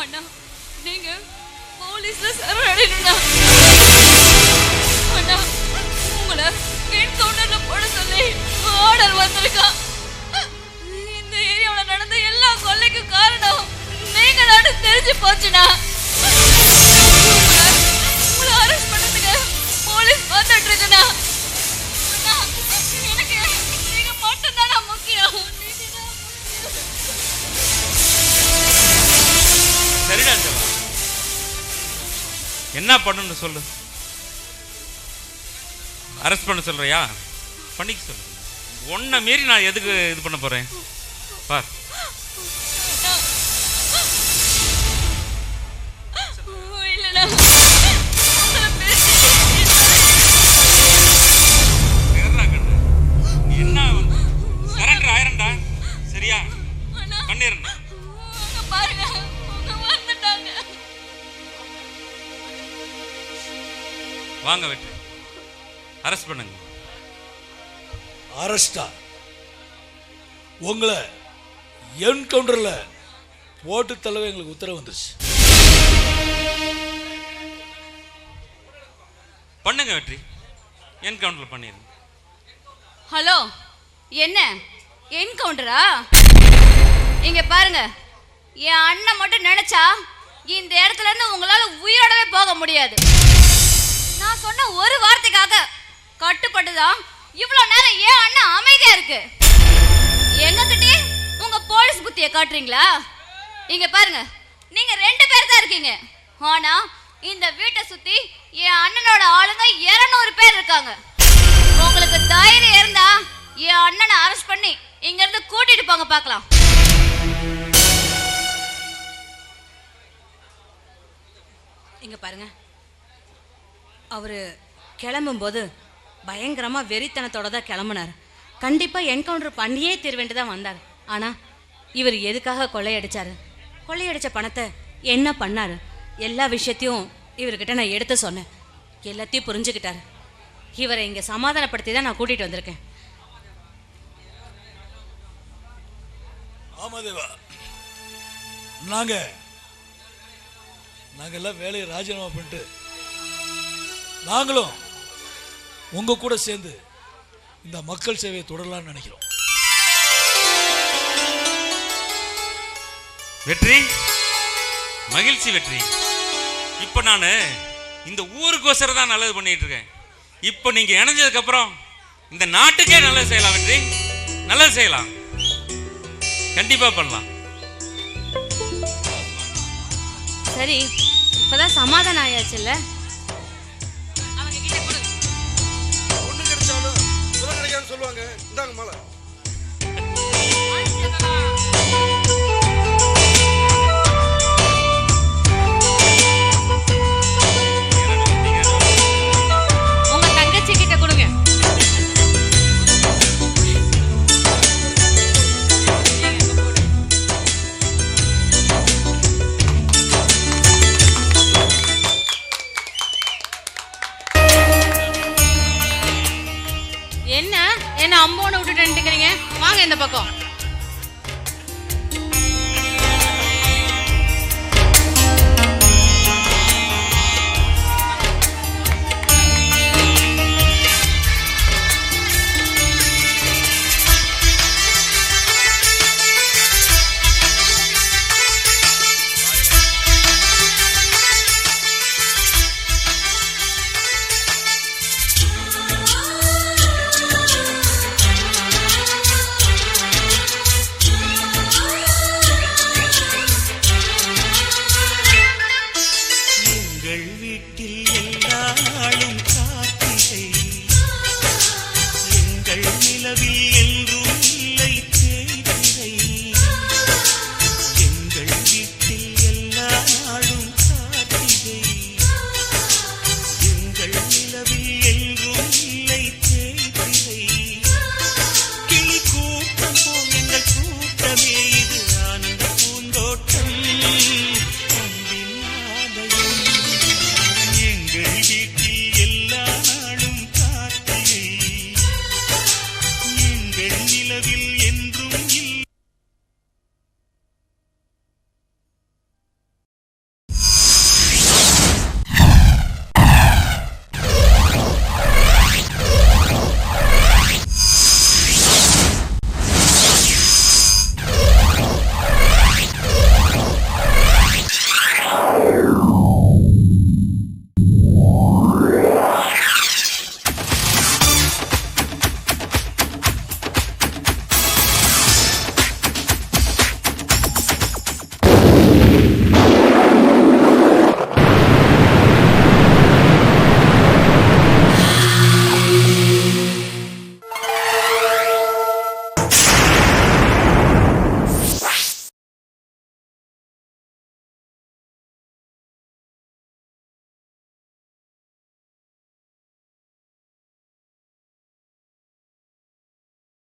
அண்ணா நீங்க போலீஸ்ல சரணடையணும்ண்ணா. அண்ணா உங்களை என்கவுண்டர்ல போட சொல்லி ஆர்டர் வந்திருக்கான். இந்த ஏரியாவில் நடந்த எல்லா கொள்ளைக்கும் காரணம் நீங்க தான் தெரிஞ்சு முடிஞ்சு போச்சுண்ணா. உங்களை அரெஸ்ட் பண்ணதுக்கு போலீஸ் வந்துட்டு இருக்குண்ணா. எனக்கு நீங்க மட்டும்தானா முக்கியம். சரிடா செல்வா, என்ன பண்ணணும்னு சொல்லு. அரெஸ்ட் பண்ண சொல்றியா? பண்ணிக்க சொல்லு. ஒன்றை மீறி நான் எதுக்கு இது பண்ண போறேன் பார். என்ன சரண்டர் ஆயிரண்டா, சரியா? பண்ணிருந்தேன் பாருங்க, வந்துட்டாங்க. வாங்க வெற்றி, அரெஸ்ட் பண்ணுங்க. அரெஸ்டா? உங்களை என்கவுண்டர்ல போட்டு தள்ளவே எங்களுக்கு உத்தரவு வந்துருச்சு. பண்ணுங்க வெற்றி, என்கவுண்டர் பண்ணிருங்க. ஹலோ, என்ன என்கவுண்டரா? இங்க பாருங்க, என் அண்ணன் மட்டும் நினைச்சா இந்த இடத்துல இருந்து உங்களால உயிரோடவே போக முடியாது. நான் சொன்ன ஒரு வார்த்தைக்காக கட்டுப்பட்டுதான் இவ்வளவு நேரம் ஏன் அண்ணன் அமைதியா இருக்கு. எங்ககிட்டே உங்க போலீஸ் புத்தியை காட்டுறீங்களா? இங்க பாருங்க, நீங்க 2 பேர் தான் இருக்கீங்க. ஆனா இந்த வீட்டை சுத்தி என் அண்ணனோட ஆளுங்க 200 பேர் இருக்காங்க. உங்களுக்கு தைரியம் இருந்தா என் அண்ணனை அரெஸ்ட் பண்ணி இங்க இருந்து கூட்டிட்டு போங்க பார்க்கலாம். இங்க பாருங்க, அவரு கிளம்பும் போது பயங்கரமா வெறித்தனத்தோட தான் கிளம்புனார். கண்டிப்பா என்கவுண்டர் பண்ணியே தீர்வேண்டுதான் வந்தார். ஆனா இவர் எதுக்காக கொள்ளையடிச்சாரு, கொள்ளையடிச்ச பணத்தை என்ன பண்ணாரு, எல்லா விஷயத்தையும் இவர்கிட்ட நான் எடுத்து சொன்னேன். எல்லாத்தையும் புரிஞ்சுக்கிட்டாரு. இவரை இங்க சமாதானப்படுத்தி தான் நான் கூட்டிட்டு வந்திருக்கேன். ஆமா தேவா, நாங்க எல்லாம் வேலையை ராஜினாமா பண்ணிட்டு நாங்களும் உங்க கூட சேர்ந்து இந்த மக்கள் சேவையை தொடரலாம்னு நினைக்கிறோம். வெற்றி, மகிழ்ச்சி வெற்றி. இப்போ நான் இந்த ஊருக்கோசரம் தான் நல்லது பண்ணிட்டு இருக்கேன். இப்போ நீங்க இணைஞ்சதுக்கு அப்புறம் இந்த நாட்டுக்கே நல்லது செய்யலாம் வெற்றி, நல்லது செய்யலாம், கண்டிப்பா பண்ணலாம். சரி, இப்பதான் சமாதானம் ஆயாச்சுல்ல? ஒண்ணு கிடைச்சாலும் புத கிடைக்காதுன்னு சொல்லுவாங்க. இந்தாங்க மாலை. உங்க தங்கச்சி கிட்ட கொடுங்க. என்ன அம்போன்னு விட்டுட்டு நிக்கிறீங்க? வாங்க இந்த பக்கம்.